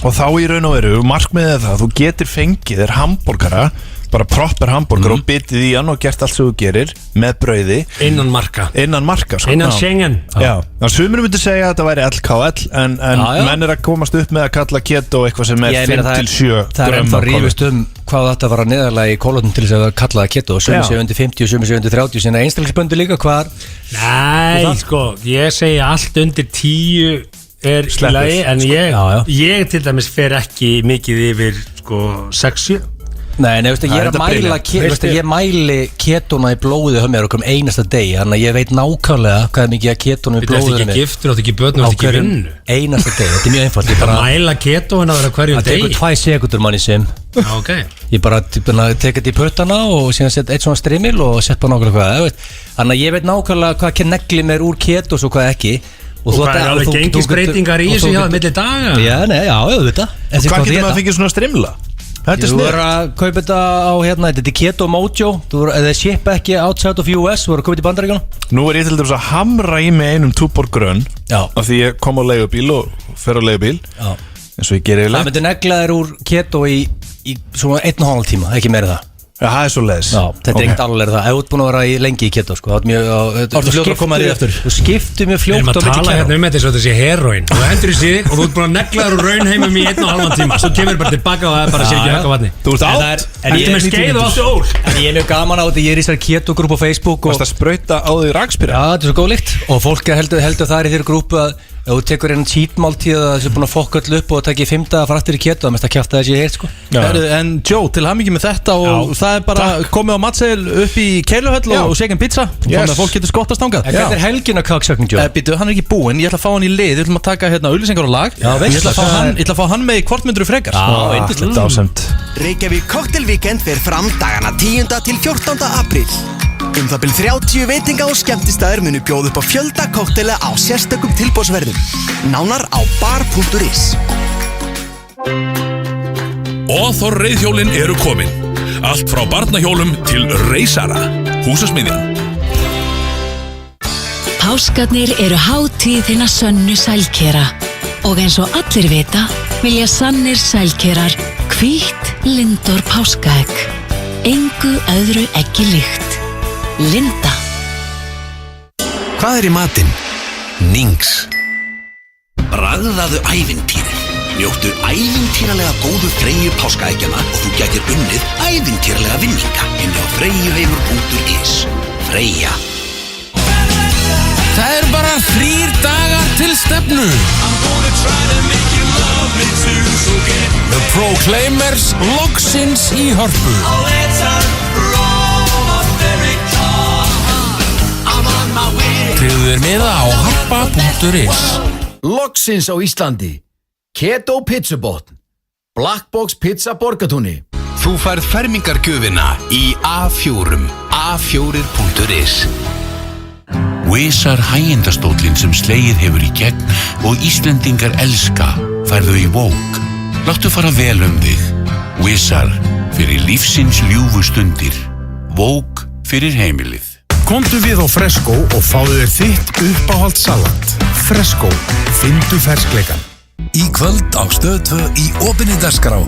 og þá í raun og veru, markmiðið það, þú getur fengið þér hambúrgara, bara proper hambúrgar og bitið í hann og gert allt sem þú gerir með brauði innan marka sko. Innan Schengen. Já, sumir myndi segja að þetta væri LKL en menn er að komast upp með að kalla keto eitthvað sem er 5-7 það er ennþá rífist hvað þetta var að neðarlega í kólotnum til þess að kalla það keto og sumir séu undir 50 og sumir séu undir 30 sinna einstaklisböndu líka hvar. Nei, sko, ég segi allt undir 10 er í lagi en ég til dæmis fer ekki mikið yfir sko 6-7. Nei, ég mæli ketona í blóðið hjá mér okkur einasta degi, þannig að ég veit nákvæmlega hvað er mikið að ketona í blóðið mér. Þetta er ekki giftur, þetta er ekki börn, þetta er ekki vinnu. Einasta degi, þetta er mjög einfalt. Ég bara mæla ketona á hverjum degi. Það tekur 2 sekundur manni sem. Okay. Ég bara teka þetta í puttana og síðan setja eitt svona strimil og setja bara nákvæmlega hvað. Þannig að ég veit nákvæmlega hvað negli mér úr ketos og hvað ekki. Og hvað er alveg gengisbreytingar í þessu hjá milli daga? Já, auðvitað. Hvað getur maður að fengja svona strimla? Þú verður að kaupa þetta á þetta er Keto Mojo, eða shipa ekki outside of US, þú verður að kaupa þetta í Bandaríkjunum. Nú er ég til dæmis að hamra í mig einum Tuborg grönn af því ég kom á leigubíl og fer á leigubíl eins og ég gerir yfirleitt. Það myndi negla þér úr keto í svona 1,5 tíma, ekki meira það. Já, það er svo leiðis. Já, þetta er ekkert alveg það. Ef þú ert búin að vera lengi í keto, sko. Þú skiptir mjög fljótt á milli keto. Við erum að tala hérna þetta svo þetta sé heroin. Þú hendur í sig og þú ert búin að negla þér úr raunheimum í 1,5 tíma. Svo kemur bara tilbaka og það er bara að sé ekki högg á vatni. Þú ert átt. Ertu með skeið og áttu ól. En ég er mjög gaman á þetta. Ég er í þessari keto-grúpu á Facebook. Varst að sprauta á því rakspíra? Já, þetta er svo góð lykt. Og fólk heldur þar í þeirri grúpu að ef þú tekur einn cheat-máltíð að þessu búin að fokka öll upp og takir 5 daga frættir í keto, það mest að kjafta þessi heilt sko. En Joe, til hamingju með þetta og það er bara komið á matseðil upp í Keiluhöll og Shaken Pizza þannig að fólk getur skottast þangað. Hvernig er helgin að kaksöknum, Joe? Býtu, hann er ekki búinn, ég ætla að fá hann í lið, við ætlum að taka auglýsingar og lag. Ég ætla að fá hann með í hvort myndur frekar. Reykjavík Cocktailvíkend fer fram dagana 10. til 14. apríl. Það bil 30 veitinga og skemmtistæðir munu bjóða upp á fjölda kokteila á sérstökum tilboðsverðum. Nánar á bar.is. Óþór reiðhjólin eru komin. Allt frá barnahjólum til reisara. Húsasmiðjan. Páskarnir eru hátíð hinna sönnu sælkera. Og eins og allir vita, vilja sannir sælkerar hvítt Lindor páskaegg. Engu öðru eggi líkt. Linda. Hvað er í matinn? Nings. Bragðaðu ævintýri. Njóttu ævintýralega góðu Freyju páskaeggjana og þú gætir unnið ævintýralega vinninga inni á freyjuheimur.is. Freyja. Það er bara 3 dagar til stefnu. The Proclaimers loksins í Hörpu. Tryggðu þér miða á harpa.is. Loksins á Íslandi. Keto Pizzabotn. Black Box Pizza Borgatúni. Þú færð fermingargjöfina í A4. A4.is. Wizar hægindastóllinn sem slegið hefur í gegn og Íslendingar elska færðu í Vogue. Láttu fara vel þig. Wizar fyrir lífsins ljúfu stundir. Vogue fyrir heimilið. Komdu við á Fresco og fáðu þér þitt uppáhald salat. Fresco, fyndu ferskleikan. Í kvöld á Stöð 2 í opinni dagskrá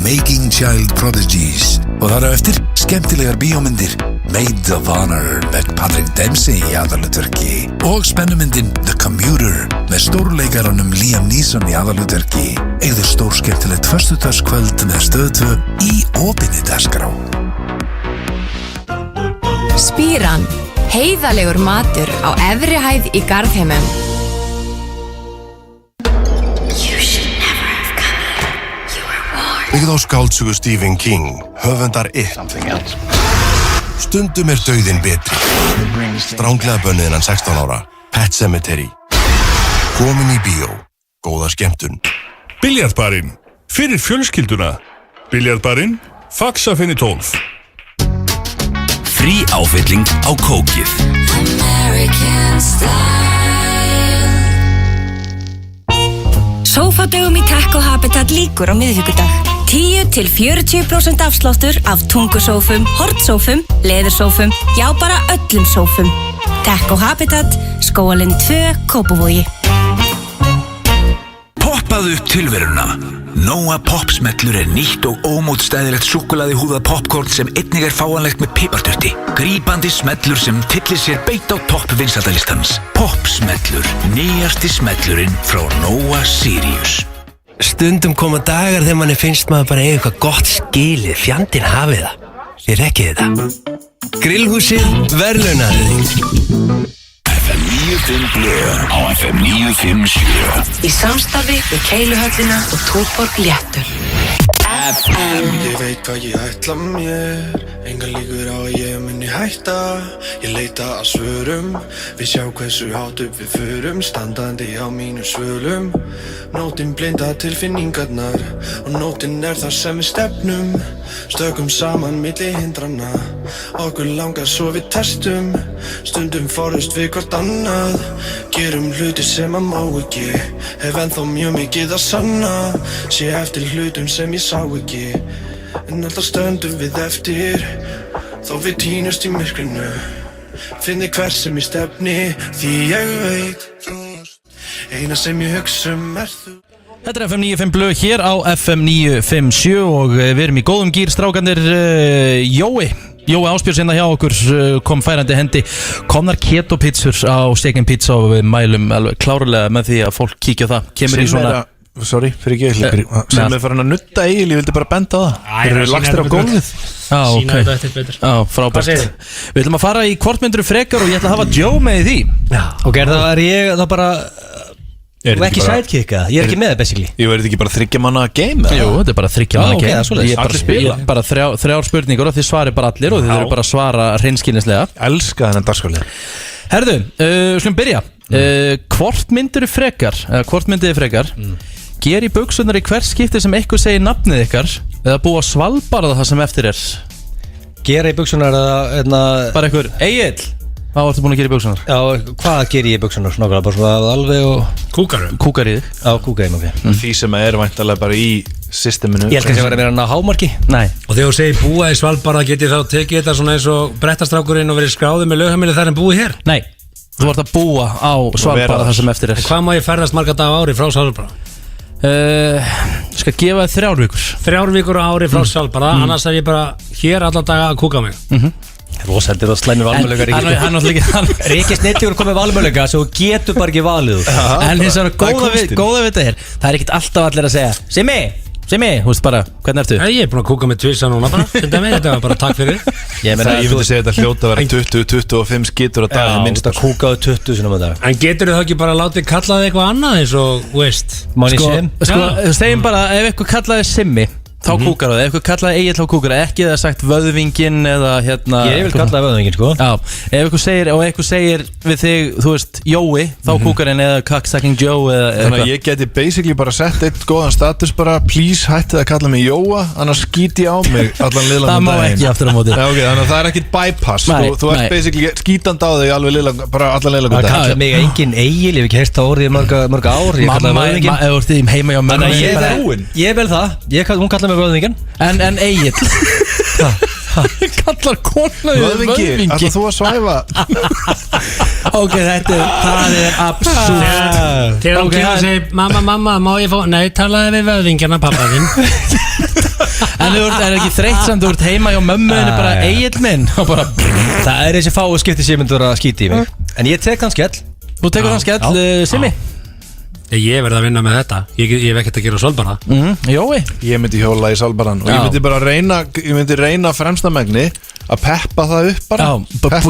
Making Child Prodigies og þar á eftir skemmtilegar bíómyndir Maid of Honor með Patrick Dempsey í aðalhlutverki og spennumyndin The Commuter með stórleikaranum Liam Neeson í aðalhlutverki. Eigðu stórskemmtilegt föstudagskvöld með Stöð 2 í opinni dagskrá. Spíran, heiðalegur matur á efri hæð í Garðheimum. Byggð á skáldsögu Stephen King, höfundar It. Stundum er dauðinn betri. Stránglega bönnuð innan 16 ára. Pet Sematary. Komin í bíó. Góða skemmtun. Biljartbarinn. Fyrir fjölskylduna. Biljartbarinn. Faxafinni 12. Frí áfylling á kókið. American style. Sófadögum í Tekko Habitat lýkur á miðvikudag. 10-40% afsláttur af tungusófum, hortsófum, leðursófum, já bara öllum sófum. Tekko Habitat, Skógalind 2, Kópavogi. Poppaðu upp tilveruna. Nóa Popsmellur nýtt og ómótstæðilegt súkkulaði húðað popcorn sem einnig fáanlegt með piparturti. Grípandi smellur sem tyllir sér beint á topp vinsældalistans. Popsmellur, nýjasti smellurinn frá Nóa Sirius. Stundum koma dagar þegar manni finnst maður bara eiga eitthvað gott skilið, fjandinn hafið það. Þið rekkið þetta. Grillhúsið verðlaunaði þig. FM 95 Blöð á FM 957. Í samstarfi við Keiluhöllina og Túborg Léttul. FM. Ég veit hvað ég ætla mér, engar líkur á að ég muni hætta. Ég leita að svörum, við sjá hversu hátt upp við förum, standandi á mínum svölum. Nótin blinda tilfinningarnar og nótin það sem við stefnum. Stökum saman milli hindrana, okkur langar svo við testum. Stundum forðust við hvort annað, gerum hluti sem að má ekki. Hef ennþá mjög mikið að sanna, sé eftir hlutum sem ég sá ekki. En alltaf stöndum við eftir, þó við tínust í myrkrinu. Finni hver sem ég stefni, því ég veit eina sem ég hugsa þú. Þetta er FM 95 Blöð hér á FM 957 og við erum í góðum gýr, strákanir. Jói Ásbjörns hérna hjá okkur kom færandi hendi komnar keto pizzur á Stekin Pizza og við mælum alveg klárlega með því að fólk kíkja á það. Kemur í svona Sorry, fyrir ekki sem er farin að nutta Egil, ég vildi bara benda á það. Þeir eru lagstir á gólfið. Sína þetta eftir betur. Frábært. Við ætlum að fara í hvort myndur frekar og ég ætla að hafa Joe með í því. Ok, er ég þá bara og ekki sidekicka, ég er ekki með það basically. Ég verði ekki bara 3 manna game? Jú, þetta er bara 3 manna game. Allir spila. Bara 3 spurningur og þið svarir bara allir og þið eru bara að svara hreinskilnislega. Elska þennan dagskrálið. Herðu, skulum byrja. Hvort myndur frekar, hvort myndið frekar ger í buksunar í hvert skipti sem eitthvað segir nafnið ykkar eða búa Svalbarða það sem eftir er? Gera í buksunar eða bara einhver, Egil, hvað varstu búin að gera í buksunar? Já, hvað ger ég í buksunar? Nákvæmlega bara svona alveg og Kúkar í þig? Já, kúkar í mig, ok. Því sem er væntanlega bara í systeminu. Ég elskar sem að vera að hámarki. Nei. Og þegar þú segir búa í Svalbarða, get ég þá tekið þetta svona eins og brettastrákurinn og verið skráðið með lögheimili þar en búið hér? Nei, þú vart að búa á Svalbarða það sem eftir er. Hvað má ég ferðast marga daga á ári frá Svalbarða? Skal gefa þið 3 vikur 3 vikur á ári frá Svalbarða, annars er ég bara hér alla daga að kúka mig. Rósendir og slæmi valmöðuleika. Ríkis Nettíur komið valmöðuleika svo getur bara ekki valið. En hins vegar góða við þetta hér, það er ekkert alltaf allir að segja Simmi, þú veist bara, hvernig ertu? Ég er búin að kúka með tvisa núna bara, þetta var bara takk fyrir. Ég myndi segja þetta hljóta að vera 20-25 skítur á dag. Já, minnst að kúkaðu 20 sinum á dag. En getur þið þá ekki bara látið kallaði eitthvað annað eins og, veist? Segjum bara, ef eitthvað kallaði Simmi þá kúkar það, ef eitthvað kallaði Egil þá kúkar það, ekki eða sagt vöðvingin eða hérna. Ég vil kallaði vöðvingin sko. Já, ef eitthvað segir við þig, þú veist, Jói, þá kúkar henni eða Cocksucking Joe eða eitthvað. Þannig að ég geti basically bara sett eitt góðan status bara, please hættið að kalla mig Jóa, annars skíti ég á mig allan liðlangan daginn. Það má ekki aftur á móti. Já, ok, þannig að það er ekkit bypass, þú ert basically skítandi á þig alveg bara allan liðlangan daginn. Það kallar mig engin Egil, ég hef ekki heyrt það orðið mörg ár. Ég vel það, hún kallar mig vöðvingin. En Egil kallar kona vöðvingi, ætlar þú að svæfa? Ok, það er absúrt. Þegar hún kemur og segir mamma, má ég fá, nei, talaði við vöðvingina pappa þinn. En þú er ekki þreytt sem þú ert heima hjá mömmuðinu bara Egil minn. Það er þessi fáu skipti sem myndur að skíti í mig. En ég tek þann skell. Þú tekur þann skell, Simmi? Ég verði að vinna með þetta. Ég hef ekkert að gera á Svalbarða. Jói? Ég myndi hjóla í Svalbarðan og ég myndi bara reyna fremstamegni að peppa það upp bara.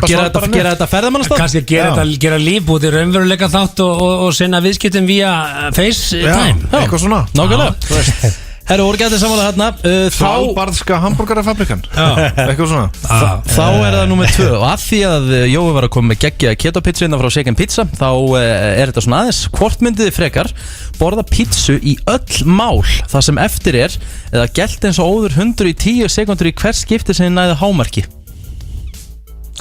Gera þetta ferðamannastótt? Kannski gera lífbúti raunveruleika þátt og sinna viðskiptum via FaceTime. Já, eitthvað svona. Nákvæmlega. Herru, voru gætið samanlega hérna. Svalbarðska hambúrgarafabrikan. Eitthvað svona. Þá er það númer 2. Og að því að Jói var að koma með geggja ketopizza innan frá Stekin Pizza, þá er þetta svona aðeins. Hvort myndið þið frekar borða pizzu í öll mál það sem eftir er, eða gelt eins og óður 110 sekundur í hvert skipti sem þið næði hámarki?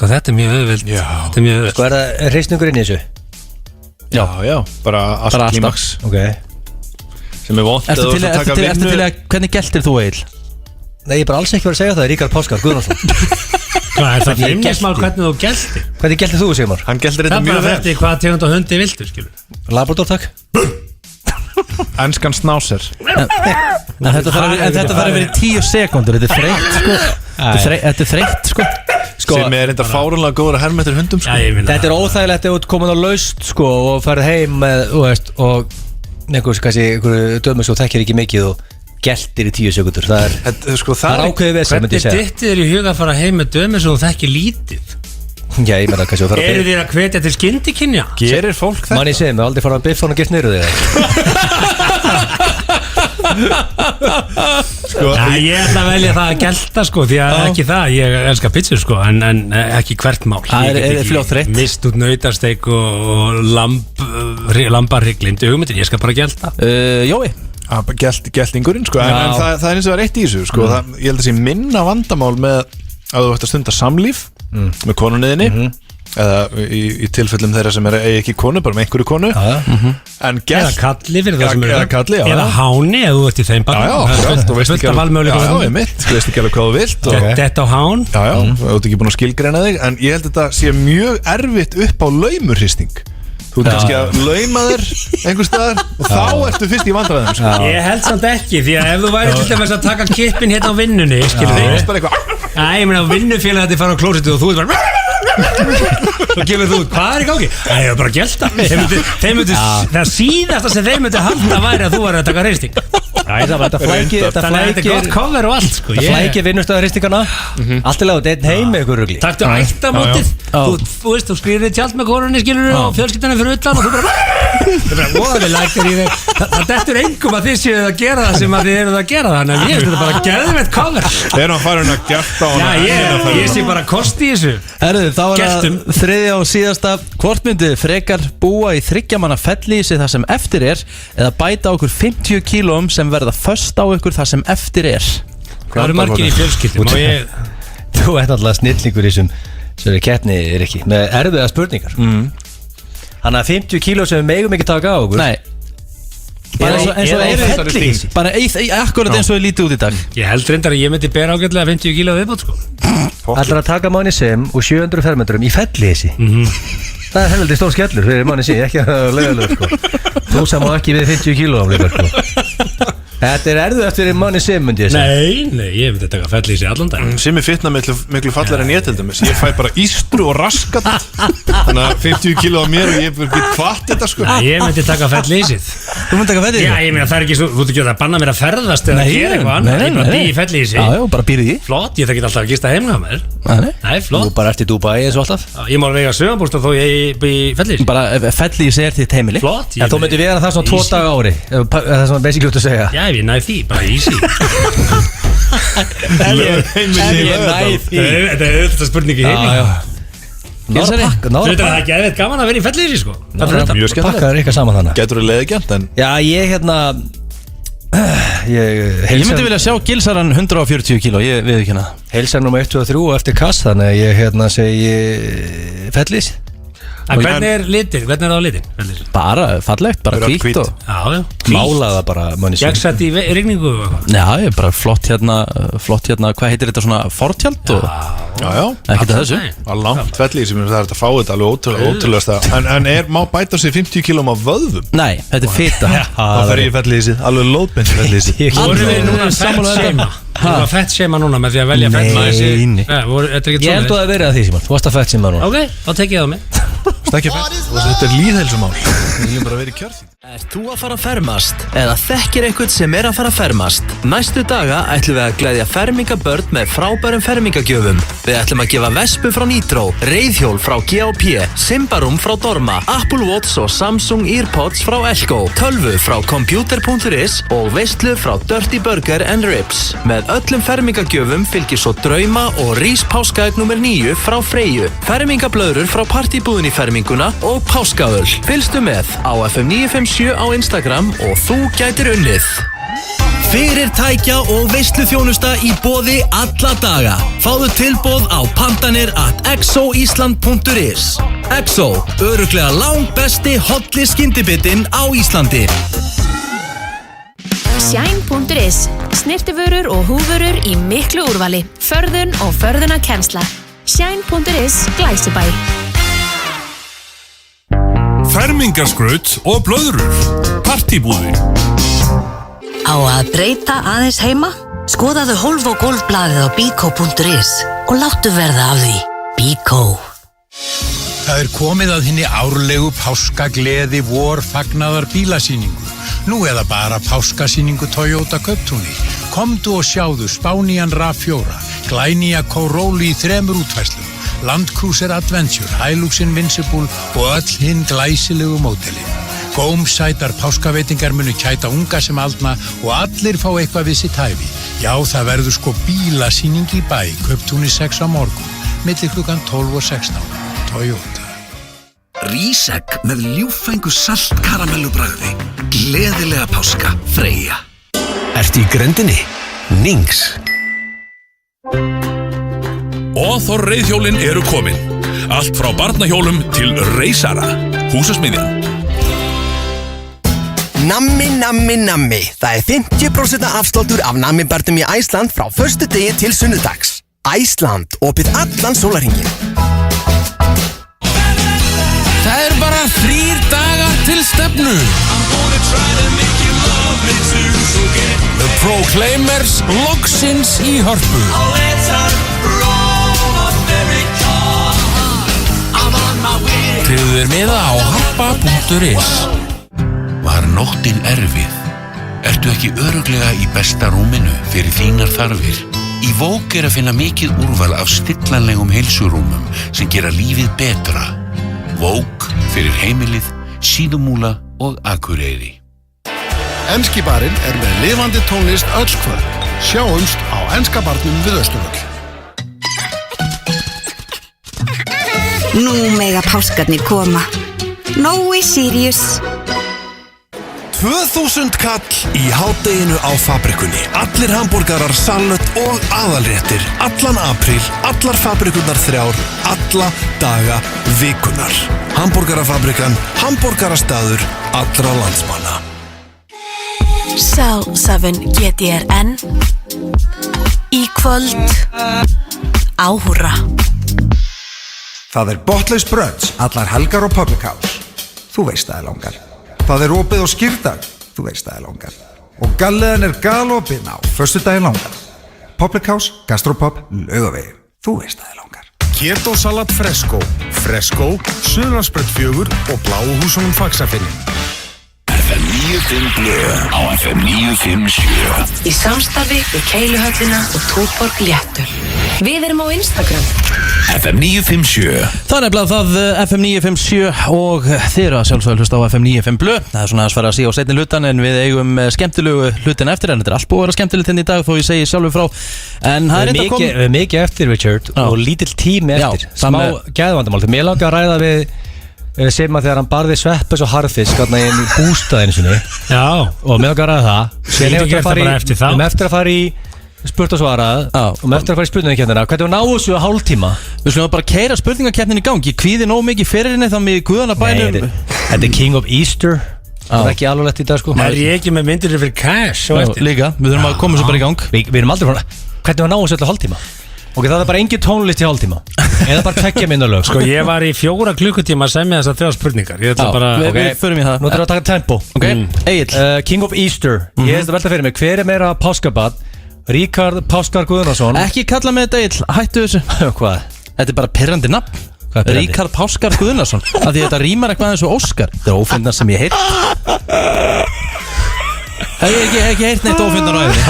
Þetta er mjög auðvelt. Sko er reisningurinn í þessu? Já, bara allt klímaks. Ok. sem er vont Ertu til að, hvernig geltir þú Egill? Nei, ég er bara alls ekki verið að segja það, Ríkard Páskar Guðnason. Hvað er það feimnismál hvernig þú geltir? Hvernig geltir þú, Sigmar? Hann geltir þetta mjög vel. Það bara eftir hvað tegund og hundi viltu, skilur. Labrador, takk. Enskan snáser. En þetta þarf að vera í 10 sekundur. Þetta er þreytt, sko. Þetta er þreytt, sko. Sem er enda fárunlega góður að herma eftir hundum, sko. Þetta er óþægilegt ef þú ert komin á laust, sko, og farið heim með, þú veist, og einhverju dömur svo þekkir ekki mikið og geltir í 10 sekundur. Það er ákveðið vesen, myndi ég segja. Hvernig dyttið þér í huga að fara heim með dömur sem þú þekkir lítið? Já, ég meina kannski að fara að Eru þér að hvetja til skyndikynja? Gerir fólk þetta? Manni segir mig, aldrei fara að biffa hann og gert niður þig. Ég ætla að velja það að gelta, sko, því að ekki það, ég elskar pizzur, sko, en ekki hvert mál. Það er fljótt þreytt. Mist út nautasteik og lambarhygg, glimti hugmyndir, ég skal bara gelta. Jói Geltingurinn, sko, en það er eins og það er eitt í þessu, sko, ég held að sé minna vandamál með að þú ætti að stunda samlíf með konunniðinni eða í tilfellum þeirra sem eigi ekki konu, bara með einhverju konu eða kalli fyrir það sem eða kalli, eða háni, eða þú ert í þeim barn þú veist ekki alveg hvað þú vilt þetta á hán þú ert ekki búin að skilgreina þig, en ég held að þetta sé mjög erfitt upp á laumurhristing. Þú ert kannski að lauma þér einhver staðar og þá ertu fyrst í vandræðum, sko. Ég held samt ekki, því að ef þú væri til dæmis að taka kippin hérna á vinnunni, skilur þig ég meina vinnufélag þetta fara á klósetu og þú ert bara og gefur þú, hvað er í gangi? Það er bara að gelta það síðasta sem þeir myndi halda væri að þú væri að taka hristing. Þetta flækir Þetta er gott cover og allt, sko. Það flækir vinnustöðarhristingana allt í lagi og þetta heim með ykkur rugli. Taktu ættamótið. Þú veist, þú skrifir tjald með konunni, skilur, og fjölskyldunni fyrir utan og þú bara voðalega lækir í þig. Það dettur engum að þið séu að gera það sem að þið eruð að gera það. Þannig að ég veist þetta bara geðveitt cover. Þeir eru að fara að gjarta á ég sé bara kosti í þessu. Þá er það þriðja og síðasta. Hvort myndið frekar búa í 3 manna fellihýsi það sem eftir er eða bæta okkur 50 kílóum sem verða föst á ykkur það sem eftir er? Hvað eru margir í fjölskyldum? Þú ert alltaf snillingur í þessum keppni, Rikki, með erfiða spurningar. Þannig að 50 kíló sem við megum ekki taka á okkur. Nei, bara eins og fellihýsi. Bara akkurat eins og við lítið út í dag. Ég held reyndar að ég myndi bera ágætlega 50 kíló viðbót, sko. Ætlar að taka manni sem og 700 fermetrum í fellihýsi. Það er heldur stór skellur fyrir manni sem ekki að leiðalög, sko. Þú sem á ekki við 50 kíló áflíkar, sko. Þetta er erfiðast fyrir manni sem, myndi ég segja. Nei, ég myndi taka fellihýsi allan dag. Sem er fitna miklu fallar en ég til dæmis. Ég fæ bara ístru og raskat. Þannig að 50 kíló á mér og ég get hvart þetta, sko. Ég myndi taka fellihýsið. Þú myndi taka fellihýsið? Já, ég meina það er ekki svo, þú ert ekki að banna mér að ferðast eða gera eitthvað annað. Ég bara bý í fellihýsi. Já, bara býrði í. Flott, ég þekki alltaf að gista heim hjá mér. Nei, flott. Þú bara ert í Dubai eins og alltaf. Ég má vega sögambústað þó ég bý í fellihýsi. Bara fellihýsi er þitt heimili. Flott. En þú myndi vera það svona 2 daga á ári. Það er svona basically út að segja. Já, ég næ því, bara easy. Þetta er auðvitað spurning í heimi. Það er ekki eðveit gaman að vera í fellihýsi, sko. Mjög skemmtilegt. Pakkaður eitthvað saman þannig. Getur þú leiðigjant, en já, ég Ég myndi vilja sjá Gilsaran 140 kíló, ég við ekki hana. Heilsan nummer 1, 2 og 3 og eftir kass, þannig að ég segi fellihýsi. En hvernig er litin? Hvernig er það á litin? Bara fallegt, bara hvítt og málaða bara manni sem. Jaksett í rigningu og eitthvað? Já, ég er bara flott hérna, hvað heitir þetta svona fortjald og Já, ekki þessu. Langt fellihýsi sem það er að fá þetta alveg ótrúlega. En má bæta sig 50 kílóm á vöðvum? Nei, þetta er fita. Það fer í fellihýsi, alveg lóðbent fellihýsi. Vorum við núna fettsheima? Þú var fettsheima núna með því að velja fettsheima? Nei. Ég held að það verið að því, Simon. Þú varst að fettsheima núna. Ok, þá tek ég það með. Þetta er lýðheilsumál. Við viljum bara vera í kjörþing. Ert þú að fara að fermast? Eða þekkir einhvern sem er að fara að fermast? Næstu daga ætlum við að gleðja fermingabörn með frábærum fermingagjöfum. Við ætlum að gefa vespu frá Nitro, reiðhjól frá GAP, Simbarum frá Dorma, Apple Watch og Samsung Earpods frá Elko, tölvu frá computer.is og veislu frá Dirty Burger & Ribs. Með öllum fermingagjöfum fylgir svo drauma og Rís páskaegg nr. 9 frá Freyju, fermingablöðrur frá partybúðin í ferminguna og páskaöl. Fylgstu með á FM 957 á Instagram og þú gætir unnið. Fyrirtækja og veisluþjónusta í boði alla daga. Fáðu tilboð á pantanir@exoisland.is. Exo, örugglega langbesti hotli skyndibitinn á Íslandi. Shine.is. Snirtivörur og húfurur í miklu úrvali. Förðun og förðunarkennsla. Shine.is Glæsibæ. Fermingarskraut og blöðrur. Partibúðin. Á að breyta aðeins heima? Skoðaðu hólf- og gólfblaðið á biko.is og láttu verða af því. Biko. Það komið að hinni árlegu páskagleði vorfagnaðar bílasýningu. Nú eða bara páskasýningu Toyota Kauptúni. Komdu og sjáðu Spánian RAV4, glænýja Corolla í 3 útfærslum, Land Cruiser Adventure, Hilux Invincible og öll hinn glæsilegu módelin. Gómsætar páskaveitingar munu kæta unga sem aldna og allir fá eitthvað við sitt hæfi. Já, það verður sko bílasýning í bæ, Kauptúni 6 á morgun, milli klukkan 12 og 16. Toyota. Rísegg með ljúffengu salt karamellubragði. Gleðilega páska, Freyja. Ertu í grendinni? Nings. Óþór reiðhjólin eru komin. Allt frá barnahjólum til reisara. Húsasmiðjan. Nammi, nammi, nammi. Það er 50% afsláttur af nammibarnum í Æsland frá föstudegi til sunnudags. Æsland, opið allan sólarhringinn. Það er bara 3 dagar til stefnu. The Proclaimers loksins í Hörpu. Tryggðu þér miða á harpa.is. Var nóttin erfið? Ertu ekki örugglega í besta rúminu fyrir þínar þarfir? Í Vók að finna mikið úrval af stillanlegum heilsurúmum sem gera lífið betra. Vók fyrir heimilið, Síðumúla og Akureyri. Enski barinn með lifandi tónlist öll kvöld. Sjáumst á Enska barnum við Austurvöll. Nú mega páskarnir koma. Nói Sirius. 2000 kall í hádeginu á Fabrikunni. Allir hamborgarar, salat og aðalréttir. Allan apríl, allar Fabrikunar 3, alla daga vikunar. Hamborgarafabrikan, hamborgarastaður allra landsmanna. Cell 7 GTRN. Í kvöld áhúra. Það botlaus brunch, allar helgar og public house. Þú veist það langar. Það opið á skýrdag. Þú veist það langar. Og galleðan galopin á föstudaginn langar. Public house, gastropub, Laugavegi. Þú veist það langar. Keto salat Fresco. Fresco, Suðurlandsbraut 4 og Bláuhúsunum Faxafirði. FM 95 Blöð á FM 957. Í samstarfi við Keiluhöllina og Túborg Léttul. Við erum á Instagram. FM 957. Það er nefnilega það FM 957 og þið eru að sjálfsögðu hlusta á FM 95 Blöð. Það er svona að svara að síða á seinni hlutan en við eigum skemmtilegu hlutin eftir en þetta er allt búið að vera skemmtilegt í dag þó ég segi sjálfur frá. En það er þetta kom... Við erum mikið eftir, Richard, og lítill tími eftir. Smá gæðvandamál. Mér langar að ræða við Sima þegar hann barði sveppis og harðfisk í bústaðinu sinni. Já. Og mér langar að ræða það. Við erum eftir að fara í spurt og svarað og með eftir að fara í spurningakefnina. Hvernig var náðu þessu hálftíma? Við slúðum bara að keyra spurningakeppnin í gang. Ég kvíði nóg mikið fyrir henni þá með guðana bænum. Þetta er King of Easter. Það er ekki alveg lett í dag sko. Er ég ekki með myndir fyrir cash? Líka, við þurfum að koma svo bara í gang. Við erum aldrei frá. Hvernig var náðu þessu öllu hálftíma? Ok, það er bara engin tónlist í hálftíma. Eða bara 2 mínútur lög. Sko ég var í 4 klukkutíma að semja þessar 3 spurningar. Ég ætla bara... Við förum í það. Nú þurfum við að taka tempo. Ok, Egill. King of Easter. Ég veist að velta fyrir mig. Hver er meira páskabarn? Ríkard Páskar Guðnason. Ekki kalla með þetta Egill, hættu þessu. Hvað? Þetta er bara pirrandi nafn. Ríkard Páskar Guðnason. Af því þetta rímar eitthvað eins og Óskar. Þetta er ófindar sem ég heyrt. Hef ég ekki heyrt neitt ófindar á æfri.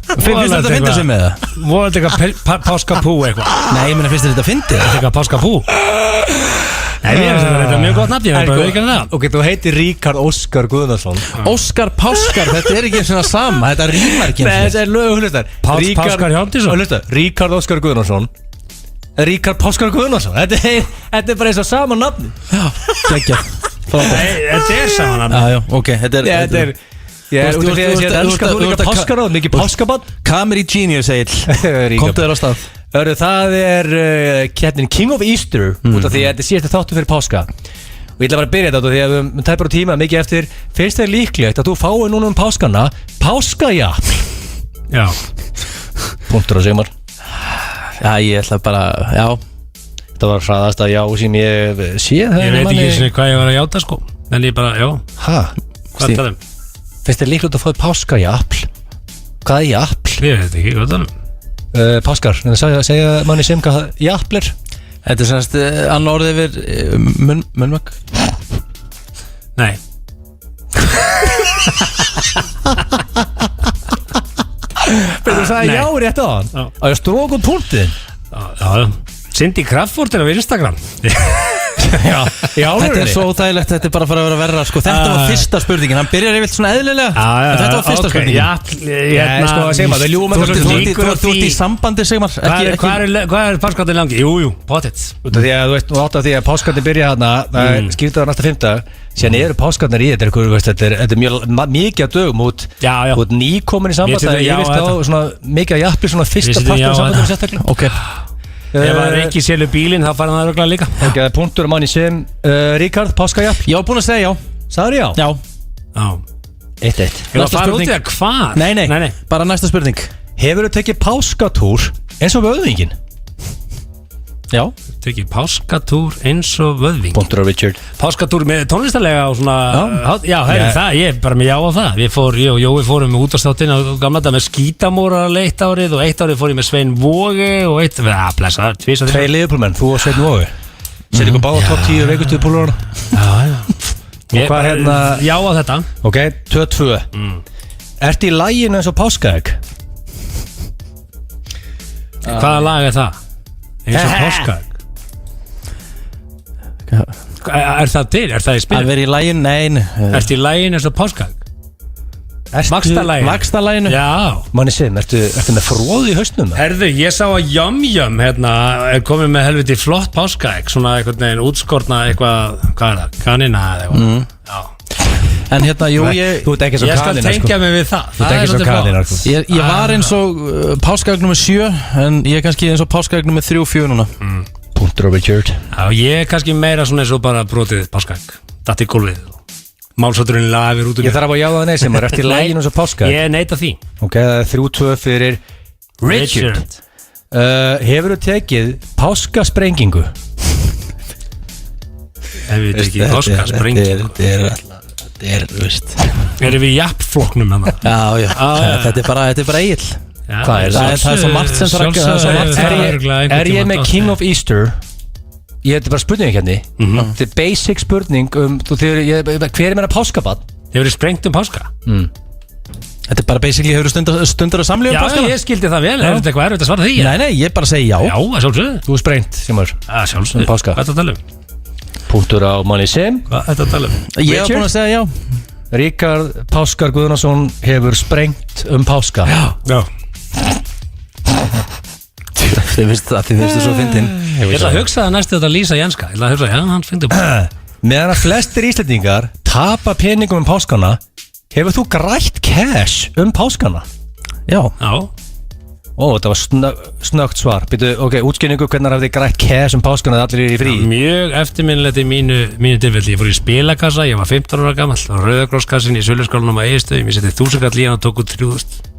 Finnst þetta að finna sig með það? Var þetta eitthvað páskapú eitthvað? Nei, ég meina finnst þetta að finna þetta eitthvað páskapú? Nei, ég finnst þetta er mjög gott nafn, ég veit bara ekki það. Ok, þú heitir Ríkard Óskar Guðnason. Óskar Páskar, þetta er ekki svona sama, þetta rímar ekki. Nei, þetta er lög, hlustar. Páskar Hjándísson. Ríkard Óskar Guðnason. Ríkard Páskar Guðnason. Þetta er bara eins og sama nafni. Já, geggja. Nei, þetta er sama nafni. Já, ok, þetta er Þú líka páskaráð, mikið páskabann. Kameri Genius Egill. Komdu þér á stað. Það er keppnin King of Easter út af því að þetta er síðasta þáttu fyrir páska. Og ég ætla bara að byrja þetta því að við tæpar á tíma mikið eftir. Finnst þér líklegt að þú fái núna páskana páskajafl? Já. Punktur á Sigmar. Já, ég ætla bara, já. Þetta var hraðasta já sem ég séð. Ég veit ekki svona hvað ég var að játa sko. En ég bara, já. Hæ? Hvað talum? Finnst þér líklegt að fái páskajafl? Hvað er jafl? Ég veit ekki, hvað talum? Páskar, segja manni sem hvað jafl er? Þetta er semst annar orðið yfir munnmögg. Nei. Þú sagði já rétt á hann. Á ég strók út punktin. Já. Cindy Crawford er á Instagram. Já, þetta er svo þægilegt, þetta er bara að fara að vera verra sko. Þetta var fyrsta spurningin, hann byrjar yfirleitt svona eðlilega en þetta var fyrsta spurningin. Sko, Sigmar, við ljúum Þú ert í sambandi, Sigmar. Hvað er páskatinn langi? Jú, pottet. Því að þú veist, þú átt af því að páskatinn byrja þarna skýrta það næsta 5. Síðan eru páskatnar í þetta er mjög mikið að dögum út nýkomin í samband að ég veist á mikið að jafnli svona fyrsta partur í sambandum sérstaklega. Ef það er ekki selur bílinn þá fara það örgulega líka. Ok, punktur manni sem Ríkard, páskajafl. Ég var búinn að segja já. Sagður já? Já. 1-1. Næsta spurning. Hvað? Nei, bara næsta spurning. Hefur þú tekið páskatúr eins og vöðvingin? Já. Tekið páskatúr eins og vöðving. Punktur á Richard. Páskatúr með tónlistarlega og svona. Já, það, ég er bara með já á það. Ég og Jói fórum með útvarpsþáttinn á gamla þetta með Skítamóra eitt árið og eitt árið fór ég með Svein Vogi og eitt, blessa, tvisar. 2 Liverpoolmenn, þú og Svein Vogi. Settu ykkur báða topp 10 veikustuðu púlurana. Já. Og hvað já á þetta. Ok, 2-2. Ertu í laginu eins og páskaegg? Hvaða lag er það? Eins og páskaegg. Er það til? Er það í spil? Að vera í laginu, nei. Ertu í laginu eins og páskaegg? Vaxtalæginu? Já. Manni sem, ertu með fróð í haustnum? Herðu, ég sá að Yum hérna er komið með helviti flott páskaegg, svona einhvern veginn útskorna eitthvað, hvað er það? Kanina eða eitthvað. Já. En hérna, jú, Þú ert ekki svo ég skal kanina, tengja mig við það. Þú ert ekki svo kanina, sko. Ég var eins og páskaegg nummer 7 en ég er kannski eins og páskaegg nummer 3-4 núna. Punktur á Richard. Já, ég er kannski meira svona eins og bara brotið páskaegg. Datt í gólfið. Málsátturinn lafir út um Ég þarf að jáða það nei sem er eftir læginu eins og páskaegg. Ég neita því. Ok, það er 3-2 fyrir Richard. Hefur þú tekið páskasprengingu? Ef við tekið páskasprengingu. Þetta er, þú veist. Erum við í jafnflokknum með það? Já. Þetta er bara eigill. Hvað er það? Það er svo margt sem það Er ég með King of Easter? Ég þetta bara spurning hérna. Þetta er basic spurning hver er meira páskabann? Hefur þið sprengt páska? Þetta er bara basically hefur stundar að samlífa páskana? Já, ég skildi það vel. Er þetta eitthvað erfitt að svara því? Nei, ég bara segi já. Já, sjálfsögðu. Þú er sprengt, Simar. Sjálfsögðu. Páska. Hvað er þetta að tala um? Punktur á manni sem. Hvað er þetta að tala um? Ég hef búin að segja já. Ríkard Páskar Guðnason hefur sprengt páska. Já. Þið finnst svo fyndin. Ég ætla að hugsa það næstu þetta Lísa Jenska. Ég ætla að hugsa, já, hann fyndi Meðan að flestir Íslendingar tapa peningum páskana, hefur þú grætt cash páskana? Já. Það var snögt svar. Býtu, ok, útskynningu, hvernig hafið þið grætt cash páskana þegar allir eru í frí? Mjög eftirminnilegt í mínu tilfelli. Ég fór í spilakassa, ég var 15 ára gamall á Rauðakross-kassin í Söluskólanum á Egilsstöðum. Ég setti 1000 kall í hann og tók út 3000.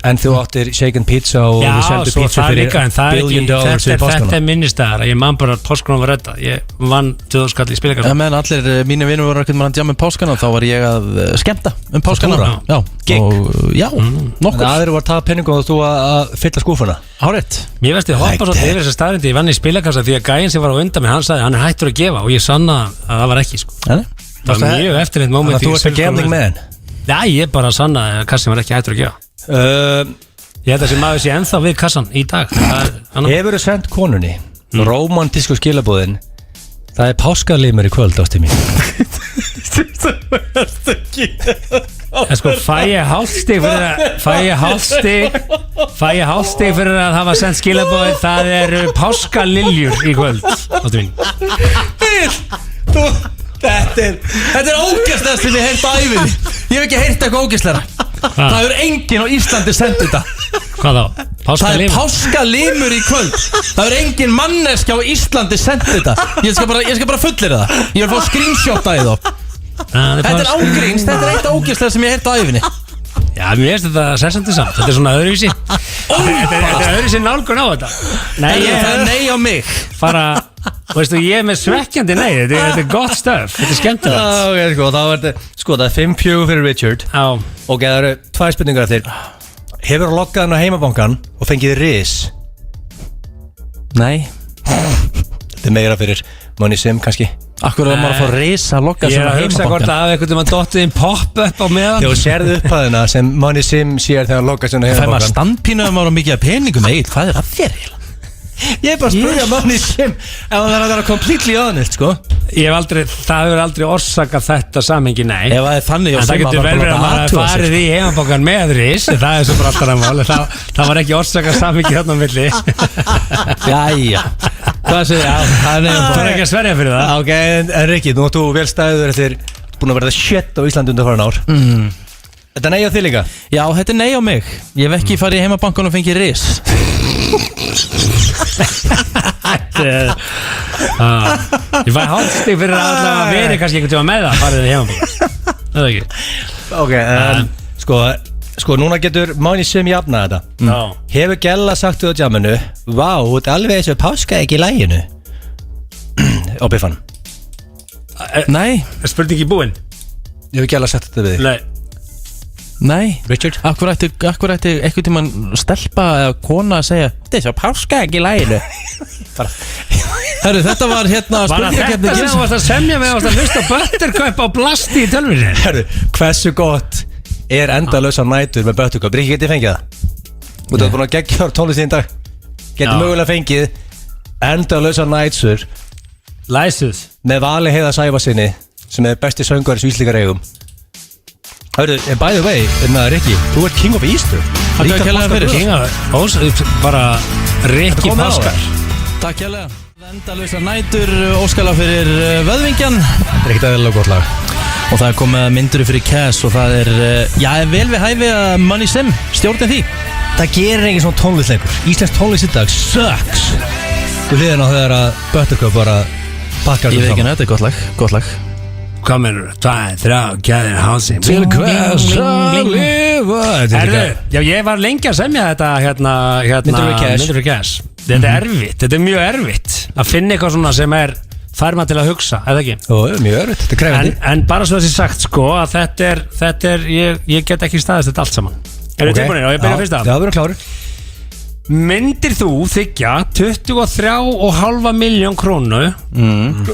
En þú áttir shaken pizza og þú seldu pizza fyrir $1 billion fyrir páskana. Þetta er minnistæðar, ég man bara að páskanum var redda. Ég vann 2000 kall í spilakassa. Meðan allir mínu vinnur voru ekkert mann að djama páskana, þá var ég að skemmta páskana. Já, gig. Já, nokkur. En aðrir var að tapa peningum og þú að fylla skúfuna. Hárétt. Mér veist ég hoppa svo yfir þessa staðrindi, ég vann í spilakassa því að gæinn sem var á undan mér, hann sagði hann er hættur að gefa og ég sanna að það var ekki sko. Það var mjög eftirleitt moment. Þannig að þú ert að gambling man? Já, ég bara sanna að kassin var ekki hættur að gefa. Ég held að þessi maður sé ennþá við kassan í dag. Hefur þú sendt konunni romantísku skilabóðin? Það er páskalimur í kvöld ástu mín. Sko, fæ ég hálfstig fyrir að hafa sendt skilabóðin? Það eru páskaliljur í kvöld ástu mín. Þetta er ógeðslegast sem ég heyrt á ævinni. Ég hef ekki heyrt eitthvað ógeðslegra. Það er enginn á Íslandi sendt þetta. Hvað þá? Það er páskalimur í kvöld. Það er engin manneskja á Íslandi sendt þetta. Ég skal bara fullera það. Ég vil fá screenshot að þá. Þetta er ágríns, þetta er eitt ágæslega sem ég hef á æfinni. Já, mér finnst þetta sessandi samt. Þetta er svona öðruvísi. Þetta er öðruvísi nálgun á þetta. Nei, það er nei á mig. Bara, veistu, ég er með svekkjandi nei. Þetta er gott stöf. Þetta er skemmtilegt. Það er 5-4 fyrir Richard. Og það eru 2 spurningar eftir. Hefur þú loggað hann á heimabankan og fengið ris? Nei. Þetta er meira fyrir Money Sim kannski. Akkur er maður að fá ris að logga Ég er svona að hugsa hvort heimabankan. að einhvern veginn dottið inn pop-up á meðan. Þegar þú sérðu upphæðina sem Money Sim sér þegar hann loggar svona Fær maður heimabankan. standpínu ef maður á mikið af peningum Egil, hvað er að þér eiginlega? Ég er bara að spurja Money Sim ef það er að vera completely honest, sko. Það hefur aldrei orsakað þetta samhengi, nei. Ef það er þannig En það getur vel verið að maður athuga sig, farið í heimabankan með ris. Það er svo bara alltaf mál. Það var ekki orsakað samhengi þarna á milli. Jæja. Hvað segir ég? Það er ekki að sverja fyrir það. Ok, en Rikki, nú áttu vel stæður eftir búin að verða shit á Íslandi undir farin ár. Þetta er nei á þig líka? Já, þetta er nei á mig. Ég hef ekki farið í heimabankan og fengið ris. Ég fæ hálfstig fyrir að allavega veri kannski einhvern tíma með það farið í heimabankan. Það er ekki. Ok, sko núna getur Money Sim jafnað þetta. Já. Hefur Gella sagt þú á jamminu, vá, þú ert alveg eins og páska ekki í læginu? Á biffan. Nei. Er spurningi búinn? Hefur Gella sagt þetta við þig? Nei. Richard? Akkur ætti einhvern tímann stelpa eða kona að segja þetta er svo páska ekki í læginu. Herru, þetta var hérna Var það þetta sem þú varst að semja með að hlusta Buttercup á blasti í tölvunni? Herru, hversu gott er endalausa nætur með Buttercup? Rikki, getið fengið það? Þú ert búin að gegja tónlist í dag. Getið mögulega fengið endalausa nætsur Læsuð með Vali Heiða Sævarsinni sem er besti söngvari sem Íslendingar eigum. Hörru, by the way, Rikki, þú ert King of Easter. Takk fyrir. King of bara Rikki Páskar. Takk hérlega. Endalausa nætur, óskala fyrir vöðvingjan. Það er ekkert aðeins gott lag. Og það er komið myndur fyrir Cass og það er, vel við hæfi að Money Sim stjórnin því. Það gerir engin svona tónlistleikur. Íslensk tónlist í dag sucks. Þú hliðin á þegar að Buttercup bara pakkar Ég veit ekki, þetta er gott lag. Hvað mennur? 2, 3, gæðir hálsi Til hvers að lifa. Herru, já ég var lengi að semja þetta Myndur fyrir Cass. Þetta er erfitt, þetta er mjög erfitt að finna eitthvað svona sem fær maður til að hugsa, eða ekki? Jó, mjög erfitt, þetta er krefandi. En bara svo þessi sagt sko að þetta er ég get ekki staðist þetta allt saman. Eru tilbúinir og ég byrja fyrst af? Já, við erum klárir. Myndir þú þykja 23,5 miljón krónu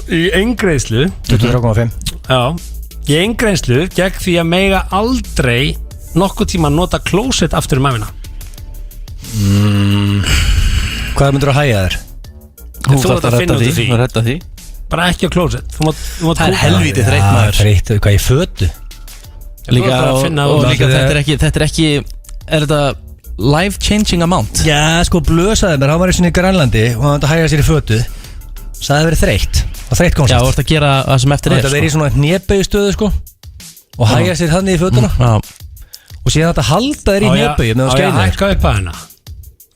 í eingreiðslu 23,5 Já, í eingreiðslu gegn því að mega aldrei nokkuð tíma nota klósett aftur ævina? Hvað myndir að hægja þér? Þú þarft að finna út af því. Redda því. Bara ekki á klósett. Það er helvítið þreytt maður. Þreytt, hvað í fötu? Líka, og líka þetta er ekki er þetta life changing amount? Já, sko blösaði mér, hann var í sinni í Grænlandi og hann ætti að hægja sér í fötu. Það hefði verið þreytt. Og þreytt koncept. Já, þú ert að gera það sem eftir er. Það verið í svona hnébauðstöðu sko og hægja sér hann í fötuna. Og síðan þetta halda þér í hnébauð með að skæna. Hækka upp að hennar.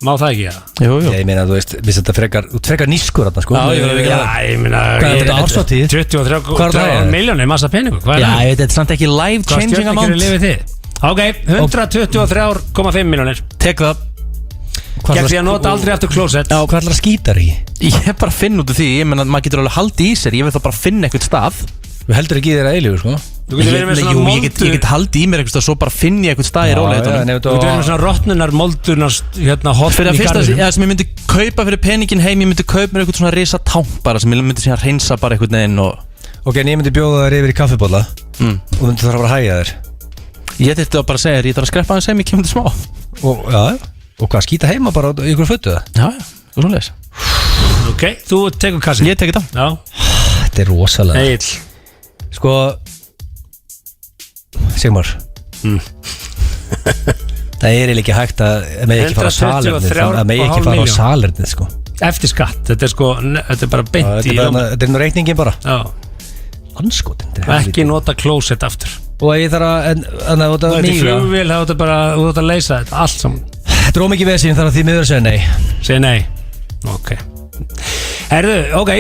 Má það ekki það? Jú. Ég meina, þú veist, við þetta frekar nýskur þarna sko. Ég meina, hvað er þetta ársáttíð? 23 miljónir, massa peningu. Já, þetta er samt ekki life changing amount. Ok, 123,5 miljónir. Tek það. Gegn því að nota aldrei aftur klósett. Já, hvað ætlar að skýta þér í? Ég hef bara finn út af því, ég meina, maður getur alveg haldið í sér, ég vil þá bara finna eitthvað stað. Þú heldur ekki í þér að eilífu, sko? Ég get haldið í mér eitthvað, svo bara finn ég eitthvað stað í róleitunum. Þú getur verið með svona rottnunar, moldunar, hotn fyrir að fyrsta sem ég myndi kaupa fyrir peningin heim, ég myndi kaupa mér eitthvað svona risa tánk bara, sem ég myndi síðan reynsa bara eitthvað neginn og... Ok, en ég myndi bjóða þér yfir í kaffibólla og myndi þarf að hægja þér. Ég þurfti að bara segja þér, ég þarf að skreppa aðeins heim, ég kemur til smá. Og hvað, skýta heima bara í ykkur fötu það? Já, og svona leys. Ok, þú tekur kassin. Ég tek þetta. Þetta er rosalega. Egil. Sko Sigmar Það er ekki hægt að megi ekki fara á salernið. Það megi ekki fara á salernið sko. Eftir skatt, þetta er sko, þetta er bara beint í þetta er nú reikningin bara. Já. Anskotin. Ekki nota klósett aftur. Og ég þarf að þetta er flugvél, það er bara út að leysa þetta allt saman. Þetta er ómikið vesinn þar að því miður að segja nei. Segja nei, ok. Herðu, ok,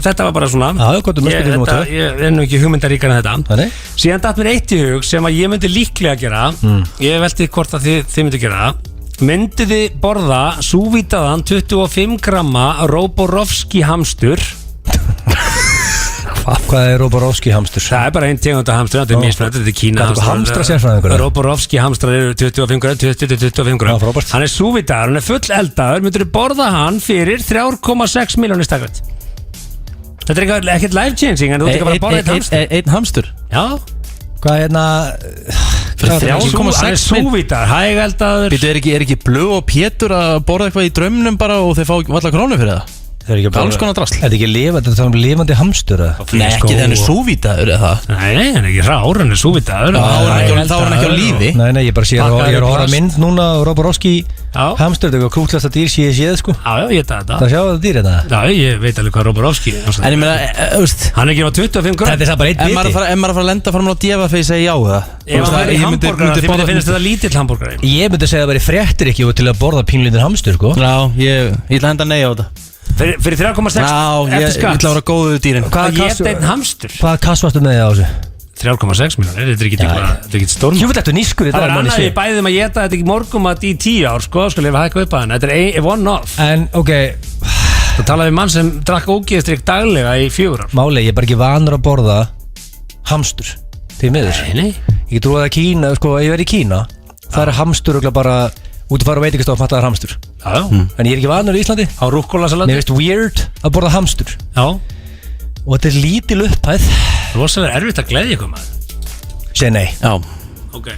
þetta var bara svona. Já, gott mörgum út. Ég er nú ekki hugmyndaríkar en þetta. Þannig? Síðan datt mér eitt í hug sem að ég myndi líklega gera. Ég velti hvort að þið myndi gera það. Myndið þið borða súvítaðan 25 gramma Roborovski hamstur? Hvað er Roborovski hamstur? Það er bara einn tegund af hamstur, þetta er mismunandi, þetta er Kína hamstra sérfræðingur? Roborovski hamstrar eru 25 gram, 20-25 gram. Hann er súvítaður, hann er full eldaður. Myndir þið borða hann fyrir 3,6 milljónir stakrætt. Þetta er ekkert life changing, en þú ert ekki bara að borða eitt hamstur. Einn hamstur? Já. Hvað er hérna? Hann er súvítaður, hægeldaður. Er ekki Blöð og Pétur að borða eitthvað í draumnum bara og þeir fá valla krónu fyrir það? Það er ekki alls konar drasl. Er ekki lifandi hamstur? Nei, ekki þenni súvítaður eða það. Nei, hann er ekki rár, hann er súvítaður. Þá er hann ekki á lífi. Nei, ég bara sé að ég er að horfa mynd núna Roborovski hamstur, þetta er eitthvað krútlasta dýr sem ég séð sko. Já, ég veit það. Það sjáu þetta dýr þetta? Já, ég veit alveg hvað Roborovski er. En ég meina, hann er ekki á 25 gram. Þetta er bara eitt biti. En maður að fara að lenda fram á djefa þegar ég segi já það. Ef hann væri hamborgara, þið myndi finnast þetta lítill hamborgari. Ég myndi segja að það væri fréttir ekki til að borða pínlítinn hamstur sko. Já, ég ætla að henda nei á þetta. Fyrir 3,6 eftir skatt. Ég ætla að vera góðu dýrin. Hvað geta einn hamstur? Hvað kass varstu með á þessu? 3,6 milljónir, þetta er ekki stórn. Jú, þetta er nýskur í dag. Það er annað ég bæðum að geta þetta ekki morgumat í 10 ár sko, skal ég hækka upp að hann. Þetta er one-off. En, ok. Það talaði við mann sem drakk ógeðstrykk daglega í 4 ár. Máli, ég er bara ekki vanur að borða hamstur. Til miður. Nei. Ég trúi að Kína, sko, ef ég verið í Kína, það er hamstur og bara út að fara á veitingastof að fatta það er hamstur. Já. En ég er ekki vanur í Íslandi. Á rúkkólasalati. Mér finnst weird að borða hamstur. Já. Og þetta er lítil upphæð. Rosalega erfitt að gleðja ykkur maður. Segð nei. Já. Ok.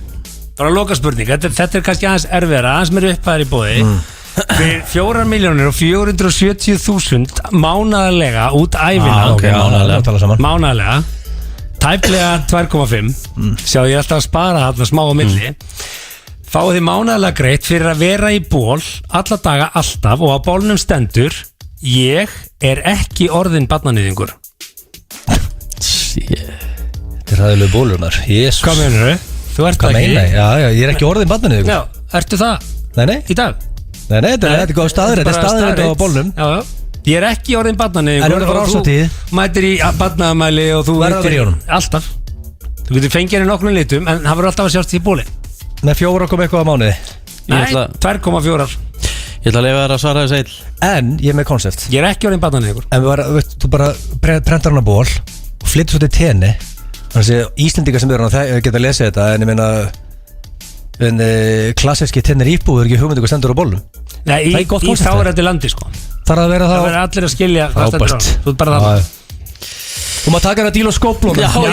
Bara loka spurning. Þetta er kannski aðeins erfiðara, aðeins meiri upphæðir í boði. Fyrir 4.470.000 mánaðarlega út ævina. Ok, mánaðarlega. Mánaðarlega. Tæplega 2,5. Sjáðu ég alltaf að spara þarna smá á milli. Fáðu þið mánaðarlega greitt fyrir að vera í ból alla daga alltaf og á bólnum stendur: ég er ekki orðin barnanýðingur. Þetta er ræðilegu bólurnar. Jésús. Hvað meinur þau? Þú ert það ekki? Já, ég er ekki orðin barnanýðingur. Já, ertu það? Nei. Í dag? Nei, þetta er góð staður. Þetta er staður á bólnum. Já. Ég er ekki orðin barnanýðingur. En þú mætir í barnaðamæli og þú verður í honum. Alltaf. Þú getur fengið henni nokkrum litum en það verður alltaf að sjást í bóli. Með 4 kom eitthvað á mánuði? Nei, 2,4. Ég ætla að leifa þér að svara þessu eil. En ég er með koncept. Ég er ekki orðin barnanýðingur. En þú bara prentar hann á ból og flyttur svo til tenni. Þannig að Íslendingar sem eru hann geta að lesa þetta. En ég meina klassíski tennir íbúður ekki hugmynd ykkur stendur á bólum. Nei, í þárætti landi sko. Það verður allir að skilja hvað stendur á. Þú ert bara það. Þú maður taka þetta díl og skóplónum. Já, ég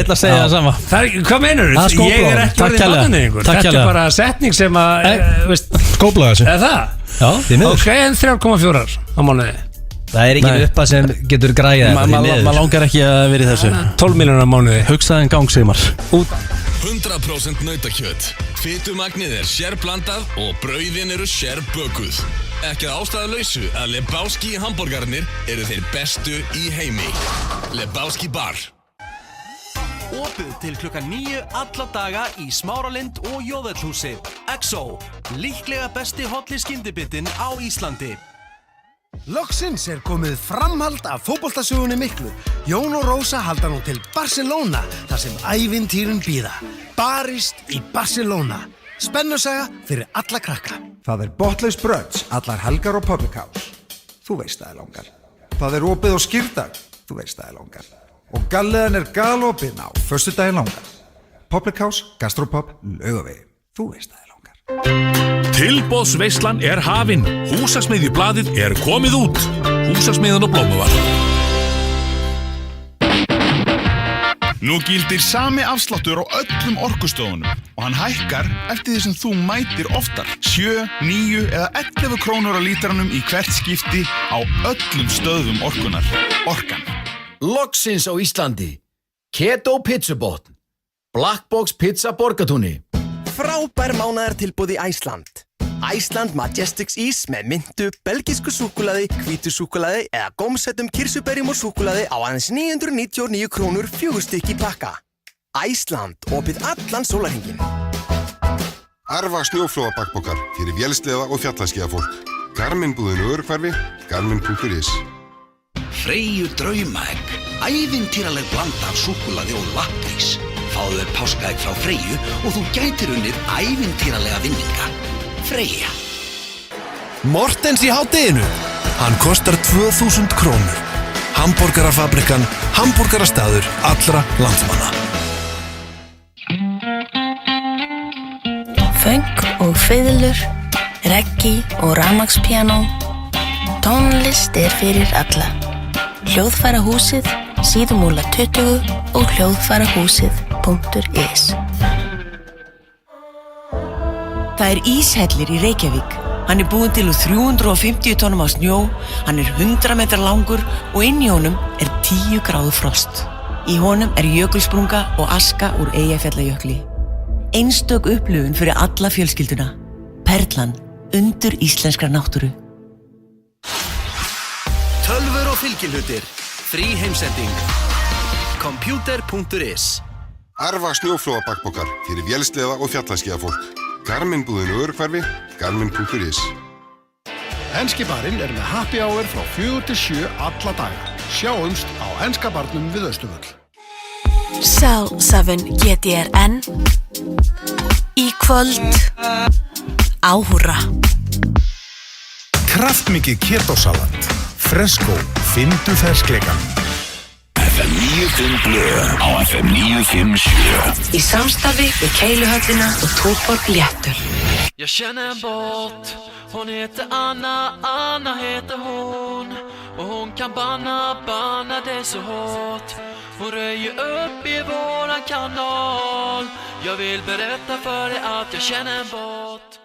ætla að segja það sama. Hvað meinur þú? Ég er ekki orðin barnanýðingur. Þetta er bara setning sem að skópla þessu. Eða það? Já, því miður. Ok, en 3,4 á mánuði. Það er ekki uppa sem getur græðið. Maður langar ekki að vera í þessu. 12 milljónar á mánuði. Hugsaðin gangsigmar. 100% nautakjöt. Fitumagnið er sérblandað og brauðin eru sérbökuð. Ekki að ástæðulausu að Lebowski hamborgarnir eru þeir bestu í heimi. Lebowski bar. Opið til klukkan 9 alla daga í Smáralind og Jóðellhúsi. XO, líklega besti hotli skyndibitinn á Íslandi. Loksins er komið framhald af fótboltasögunni miklu. Jón og Rósa halda nú til Barcelona, þar sem ævintýrin bíða. Barist í Barcelona. Spennusaga fyrir alla krakka. Það er botlaus brunch allar helgar og Public House. Þú veist það er langar. Það er opið og skýrdag. Þú veist það er langar. Og galleðan er galopin á föstudaginn langar. Public House, Gastropub, Laugavegi. Þú veist það er langar. Tilboðsveislan er hafin. Húsasmiðjublaðið er komið út. Húsasmiðan og Blómavarð. Nú gildir sami afsláttur á öllum orkustofunum og hann hækkar eftir því sem þú mætir oftar. 7, 9 eða 11 krónur á lítranum í hvert skipti á öllum stöðvum orkunar. Orkan. Loksins á Íslandi. Keto Pizzabotn. Black Box Pizza Borgatúni. Frábær mánaðartilboð í Æsland. Æsland Majestics Ís með myntu, belgísku súkkulaði, hvítu súkkulaði eða gómsettum kirsuberjum og súkkulaði á aðeins 999 krónur 4 stykki pakka. Æsland, opið allan sólarhringinn. Arfa snjóflóðabakpokar fyrir vélsleða og fjallaskíðafólk. Garmin-búðin Ögurhverfi, garmin.is. Freyju draumaegg, ævintýraleg blanda af súkkulaði og lapprís. Fáðu þér páskaegg frá Freyju og þú gætir unnið ævintýralega vinninga. Freyja. Mortens í hádeginu. Hann kostar 2000 krónur. Hamborgarafabrikan, hamborgarastaður allra landsmanna. Fönk og fiðlur, reggi og rafmagnspíanó. Tónlist fyrir alla. Hljóðfærahúsið, Síðumúla 20 og hljóðfærahúsið.is. Það íshellir í Reykjavík. Hann búinn til úr 350 tonum af snjó, hann 100 metrar langur og inn í honum 10 gráðu frost. Í honum jökulsprunga og aska úr Eyjafjallajökli. Einstök upplifun fyrir alla fjölskylduna. Perlan, undur íslenskrar náttúru. Tölvur og fylgihlutir. Frí heimsending. Computer.is. Arfa snjóflóðabakpokar fyrir vélsleða og fjallaskíðafólk. Garmin-búðin Ögurhverfi, garmin.is. Enski barinn með happy hour frá 4 til 7 alla daga. Sjáumst á enska barnum við Austurvöll. Cell 7 GTRN. Í kvöld. Áhúrra. Kraftmikið ketosalat. Fresco, fyndu ferskleikan. FM 95 Blöð á FM 957. Í samstarfi við Keiluhöllina och Túborg Léttöl. Jag känner en båt. Hon heter Anna, Anna heter hon. Och hon kan banna det så hårt. Hon röjer upp i våran kanal. Jag vill berätta för dig att jag känner en båt.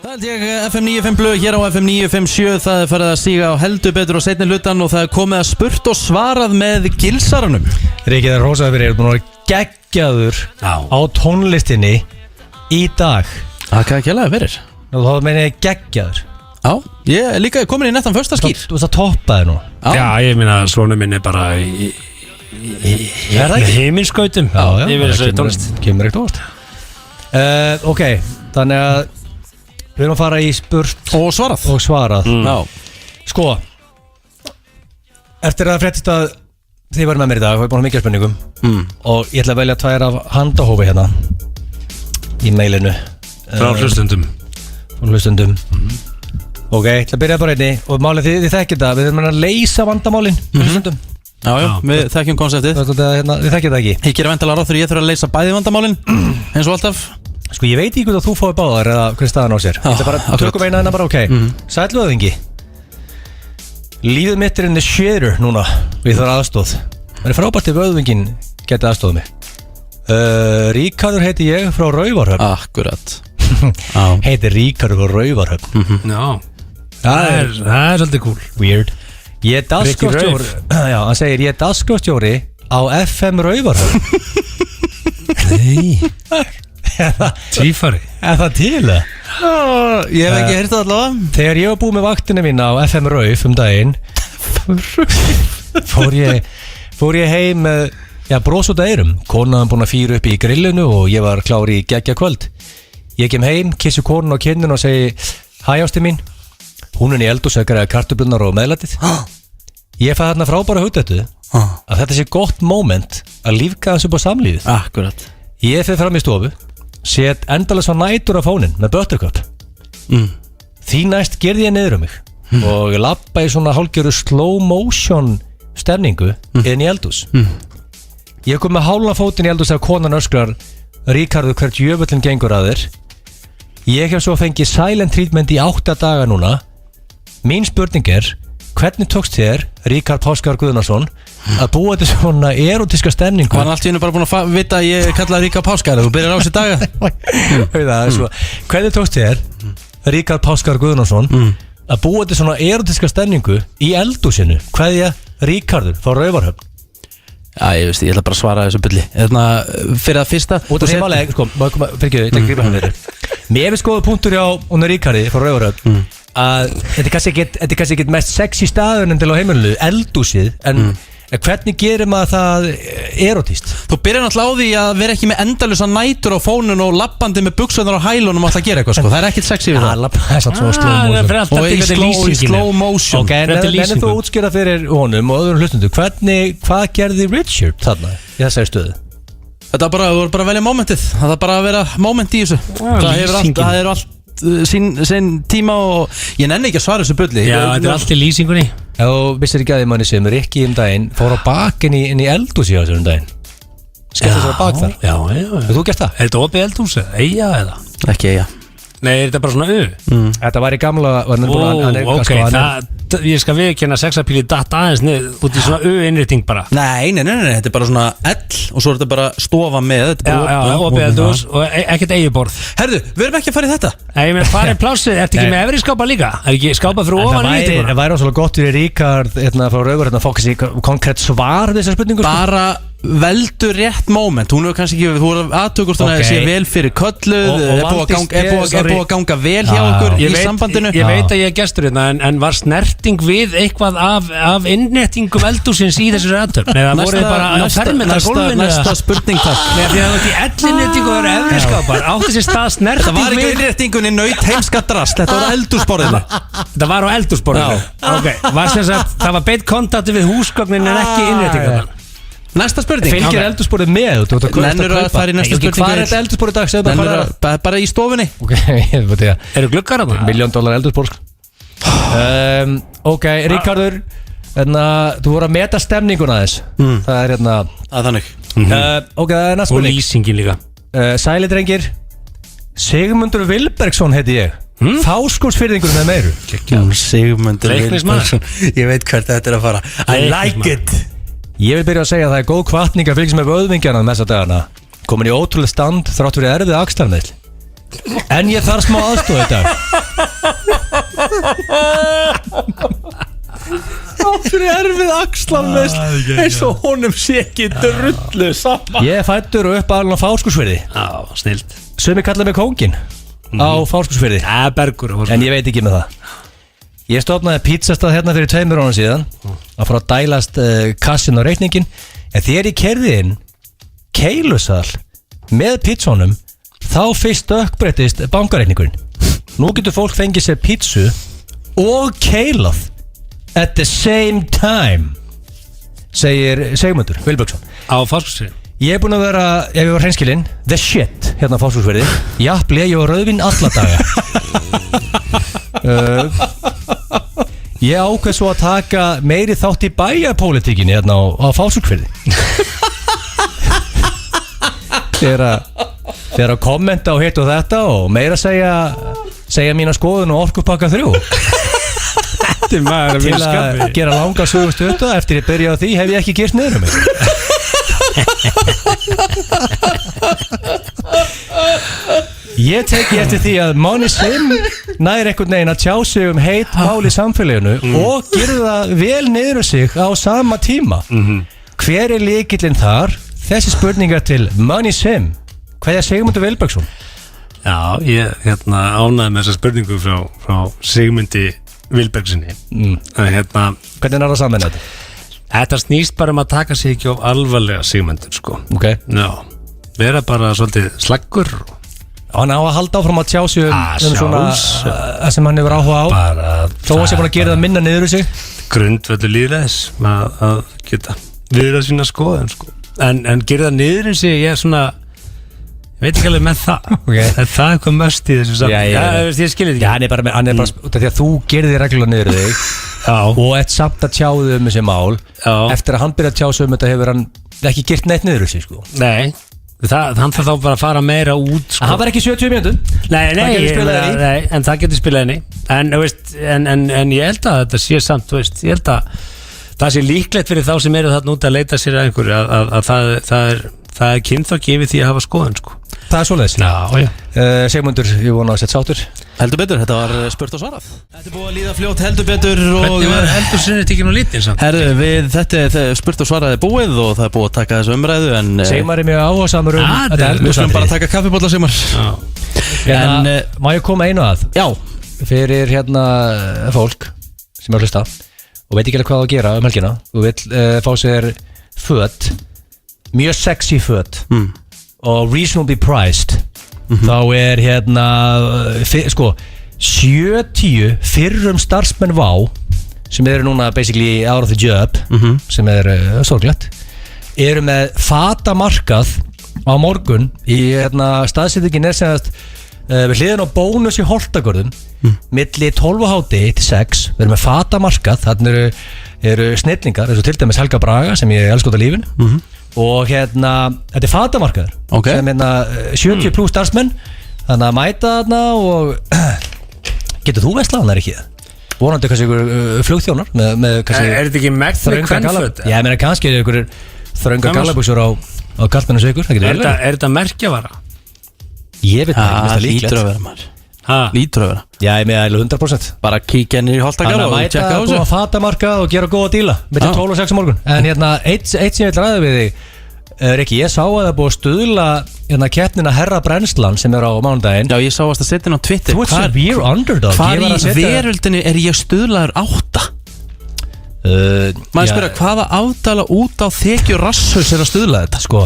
Það held ég FM 95 Blöð hér á FM 957. Það farið að stíga á heldur betur á seinni hlutan og það komið að spurt og svarað með gilsaranum. Ríkið Rósaður er búin að vera geggjaður á tónlistinni í dag. Það er ekki alveg fyrir. Og þá meina ég geggjaður. Já, ég er líka komin í nettan föstaskýr. Þú veist að toppa þér nú. Já, ég meina svona minn bara í heiminskautum. Já, yfir þessu tónlist. Kemur ekkert óvart. Ok, þannig að við erum að fara í spurt og svarað. Já. Sko, eftir að fréttist að þið varum með mér í dag og ég búin að mikið spurningum og ég ætla að velja 2 af handahófi hérna í mailinu. Frá hlustundum. Ok, ég ætla að byrja bara einni og málið þið þekkir það, við erum að leysa vandamálin hlustundum. Já, við þekkjum konseptið. Þið þekkir það ekki. Ég gerir væntanlega ráð fyrir ég þurfa að leysa bæði vandamálin eins og alltaf. Sko ég veit ekki hvað þú fóði báðar eða hver staðan á sér. Ég ætla bara að tökum eina hérna bara ok. Sælluðingi. Lífið mitt in the shitter núna. Við þarfum aðstóð. Það er frábært ef öðvingin geti aðstóð mig. Ríkardur heiti ég frá Rauvarhöfn. Akkurat. Heitir Ríkardur frá Rauvarhöfn. Já. Það er svolítið cool. Weird. Ég er dagskrárstjóri. Já, hann segir ég er dagskrárstjóri á FM Rauvarhöfn. Nei. Tífari. Er það til það? Ég hef ekki heyrt það allavega. Þegar ég var búið með vaktina mína á FM Rauf daginn fór ég heim með bros út af eyrum. Konan búin að fýra upp í grillinu og ég var klár í geggja kvöld. Ég kem heim, kissu konun á kinninu og segi hæ ásti mín. Hún í eldhúsi að græða kartöflurnar og meðlætið. Ég fæ þarna frábæra hugdættu að þetta sé gott moment að lífga hans upp á samlífið. Akkurat. Ég fer fram í stofu, set endalags á nætur á fóninn með buttercup. Því næst gerði ég niður mig og ég lappa í svona hálfgerðu slow motion stemningu inn í eldhús. Ég kom með hálfa fótinn í eldhús þegar konan öskrar Ríkardur hvert jöfullin gengur að þér. Ég hef svo fengið silent treatment í 8 daga núna. Mín spurning er, hvernig tókst þér, Ríkard Páskar Guðnason, að búa þetta svona erotíska stemningu? Var hann allt í hennu bara búin að vita að ég kallaði Ríkard Páskar þú byrjar á þessi daga? Hvernig tókst þér, Ríkard Páskar Guðnason, að búa þetta svona erotíska stemningu í eldhúsinu? Kveðja Ríkardur frá Rauvarhöfn? Já, ég veist, ég ætla bara að svara þessu bylli. Fyrir að fyrsta og það sem alveg, sko, fyrir ekki, grípa hann fyrir. Mér hefði skoðu punktur hjá Ríkardi frá Rauvarhöfn að þetta er kannski ekki mest sexy staðun en til á heimilinu, eldhúsið, en Hvernig gerir maður það erotíst? Þú byrjar náttúrulega á því að vera ekki með endalösa nætur á fónun og lappandi með buxunar á hælunum alltaf að gera eitthvað sko. Það er ekkert sexy við það. Það er svona slow motion. Og í slow motion. Ok, en þú útskýra fyrir honum og öðrum hlustundu, hvað gerði Richard þarna í þessari stöðu? Þetta var bara að velja momentið. Það var bara að vera moment í þessu. Það er allt sinn tíma og ég nenni ekki að svara þessu bulli. Já, þetta er allt í lýsingunni. Já, og vissir ekki að því manni sem Rikki daginn fór á bak inn í eldhúsi á þessum daginn. Skemmt þess að bak þar. Já. Hefur þú gert það? Er þetta opið eldhúsi? Eyja eða? Ekki eyja. Nei, er þetta bara svona Þetta var í gamla ég skal viðurkenna sexapíli datt aðeins niður út í svona innrétting bara. Nei, þetta er bara svona L og svo er þetta bara stofa með. Já, opið eldhús og ekkert eigiborð. Herðu, við erum ekki að fara í þetta. Nei, ég með farið plássið, ertu ekki með efri skápa líka? Er ekki skápa fyrir ofan í nýtinguna? Það væri ósvöld gott fyrir Ríkard frá Raugur fókast í konkrétt svar við þessar spurningur. Bara veldu rétt moment. Hún er kannski ekki, þú voru aðtökust að sé vel fyrir kölluð, er búið að ganga vel hjá okkur í sambandinu. Ég veit að ég er gestur hérna, en var snerting við eitthvað af innréttingum eldhúsins í þessari aðtöfn? Nei, það voru bara á fermetra gólfinu. Næsta spurning takk. Nei, því að þetta er ellinnrétting og það eru efri skápar. Átti sér stað snerting við. Það var ekki innréttingunni naut heimska drast, þetta var á eldhúsborðinu. Það var á eldhúsborðinu. Ok, það var beitt kontakti við húsgögnin en ekki innréttingarnar. Næsta spurning. Fylgir eldhúsborðið með? Nennur að fara í næsta spurning. Hvað er þetta eldhúsborðið dags? Bara í stofunni. Ok, ég veit ég. Eru gluggar á það? $1 million eldhúsborð. Ok, Ríkardur, þú voru að meta stemninguna þess. Það er þannig. Ok, það er næsta spurning. Og lýsingin líka. Sæli drengir, Sigmundur Vilbergsson heiti ég. Fáskólsfirðingur með meiru. Sigmundur Vilbergsson. Ég veit hvert þetta er að fara. I like it. Ég vil byrja að segja að það er góð hvatning að fylgjast með vöðvingjarna þessa dagana. Komin í ótrúlega stand þrátt fyrir erfið axlarmeðl. En ég þarf smá aðstoð í dag. Þrátt fyrir erfið axlarmeðl eins og honum sé ekki drullu saman. Ég er fættur og upp alveg á Fáskursfirði. Já, snilt. Sumi kalla mig kóngin á Fáskursfirði. Bergur. En ég veit ekki með það. Ég stofnaði pizzastað hérna fyrir 2 ára síðan að fara að dælast kassin á reikningin. En þegar ég kerði inn keilusal með pizzunum, þá fyrst stökkbreytist bankareikningurinn. Nú getur fólk fengið sér pizzu og keilað at the same time, segir Sigmundur Vilbergsson. Á Fáskursfirði. Ég er búinn að vera, ef ég var hreinskilinn, the shit hérna á Fáskursfirði. Jafnvel ég var rauðvinn alla daga. Ég ákveð svo að taka meiri þátt í bæjarpólitíkinni hérna á Fáskursfirði. Þegar að kommenta og hitt og þetta og meira segja mína skoðun og orkupakka 3. Til að gera langa sögustötu eftir ég byrja á því hef ég ekki gert niður um mig. Ég teki eftir því að Money Sim nær einhvern veginn að tjá sig heit mál í samfélaginu og gerði það vel niður um sig á sama tíma. Hver er lykillinn þar? Þessi spurningar til Money Sim. Hvað er Sigmundur Vilbergsson? Já, ég ánæði með þessa spurningu frá Sigmundi Vilbergssoni. Hvernig er það saman þetta? Þetta snýst bara að taka sig ekki of alvarlega, Sigmundur, sko. Ok. Já, vera bara svolítið slaggur. Hann á að halda áfram að tjá sig svona sem hann hefur áhuga á. Þó að sé bara að gera það minna niður í sig. Grundvöldur lýðræðis að geta viðrað sína skoðun, sko. En gera það niður í sig, ég er svona, ég veit ekki alveg með það. Er það eitthvað möst í þessu saman? Já, ég skilir þetta ekki. Já, hann er bara, því að þú gerði reglulega niður í þig. Og eitt samt að tjáðu þessi mál. Eftir að hann byrja að tjá sig þetta hefur hann ekki gert neitt niður í sig, sko. Nei, hann þarf þá bara að fara meira út, sko. Það var ekki 70 mínútur. Nei, en það getur spilað henni. En ég held að þetta sé samt, ég held að það sé líklegt fyrir þá sem eru þarna út að leita sér að einhverju að það er kynnt þá gefið því að hafa skoðun, sko. Það er svoleiðis. Já. Sigmundur, ég vona að setja sáttur. Heldur betur, þetta var spurt og svarað. Þetta er búið að líða fljótt heldur betur. Hvernig var heldur sinni tekinn á lítinn samt? Herðu, þetta er spurt og svarað búið og það er búið að taka þessu umræðu. Sigmar er mjög áhersamur þetta heldur. Við skulum bara taka kaffibólla, Sigmar. Má ég koma einu að? Já. Fyrir fólk sem er að hlusta og veit ekki alveg hvað að gera helgina, þú vill fá sér föt, mjög sexy föt og reasonably priced, þá hérna 70 fyrrum starfsmenn VÁ sem eru núna basically out of the job, sem sorglegt, eru með fatamarkað á morgun í staðsettingin sem við hliðin á Bónus í Holtagörðum, milli 12:30 til 6, við erum með fatamarkað, þarna eru snillingar, eins og til dæmis Helga Braga sem ég elska út af lífinu, og þetta fatamarkaður, sem 70 pluss starfsmenn, þannig að mæta þarna og getur þú vestlað hann ekki? Vonandi kannski ykkur flugþjónar með kannski þetta ekki megni kvennföt? Já, ég meina kannski er ykkur þrönga gallabuxur á kallmennu svegur. Er þetta merkjavara? Ég veit það ekki, lítur að vera maður. Lítur að vera. Já, ég með 100%. Bara kíkja niður í Holtagarð og tjekka á þessu. Þannig að mæta, koma fatamarkað og gera góða díla milli 12 og 6 morgun. En eitt sem ég vil ræða við þig, Rikki, ég sá að það er búið að stuðla keppnina Herra Brennslan sem er á mánudaginn. Já, ég sá að setja inn á Twitter. Þú ert severe underdog. Hvar í veröldinni er ég stuðlaður 8? Maður spyrja, hvaða ádala út á þekju rasshaus er að stuðla þetta? Sko,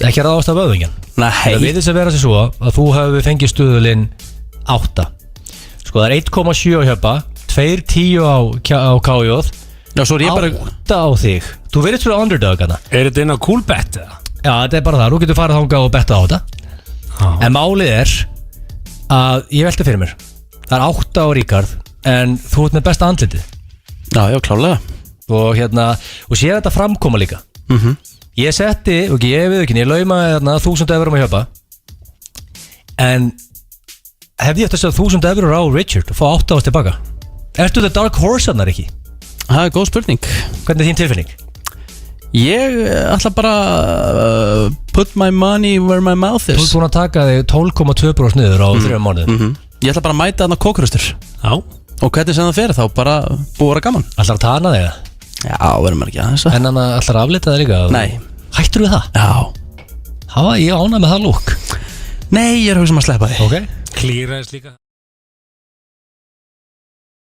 ekki ráðast af öðvingjan. Nei. Það viðist að vera sér svo að þú hefur fengið stuðulinn 8. Sko, það er 1,7 á Hjöpa, 2,10 á KJ. Já, svo er ég bara 8 á þig. Þú verður svo underdog hana. Er þetta inn á Coolbet eða? Já, þetta er bara það, þú getur farið þangað og betta á þetta. En málið er að ég velti fyrir mér, það er 8 á Ríkard, en þú ert með besta andlitið. Já, klálega. Og og sé þetta framkoma líka. Ég setti, og ég við ekki, ég laumaði 1000 eurum að Hjöpa, en hefði ég eftir að segja 1000 eurur á Richard og fá 8 ást tilbaka? Ertu the dark horse annar ekki? Það er góð spurning. Hvernig er þín tilfinning? Ég ætla bara put my money where my mouth is. Þú ert búin að taka þig 12,2% niður á 3 mánuðum. Ég ætla bara að mæta þarna kókrustur. Já. Og hvernig sem það fer þá bara búið að vera gaman. Ætlar að tana þig? Já, verður maður ekki að þess að. En ætlar að aflita þig líka? Nei. Hættur við það? Já. Ég ánægð með það lúk. Nei, ég er að hugsa að sleppa þig. Ok. Klíraðist líka.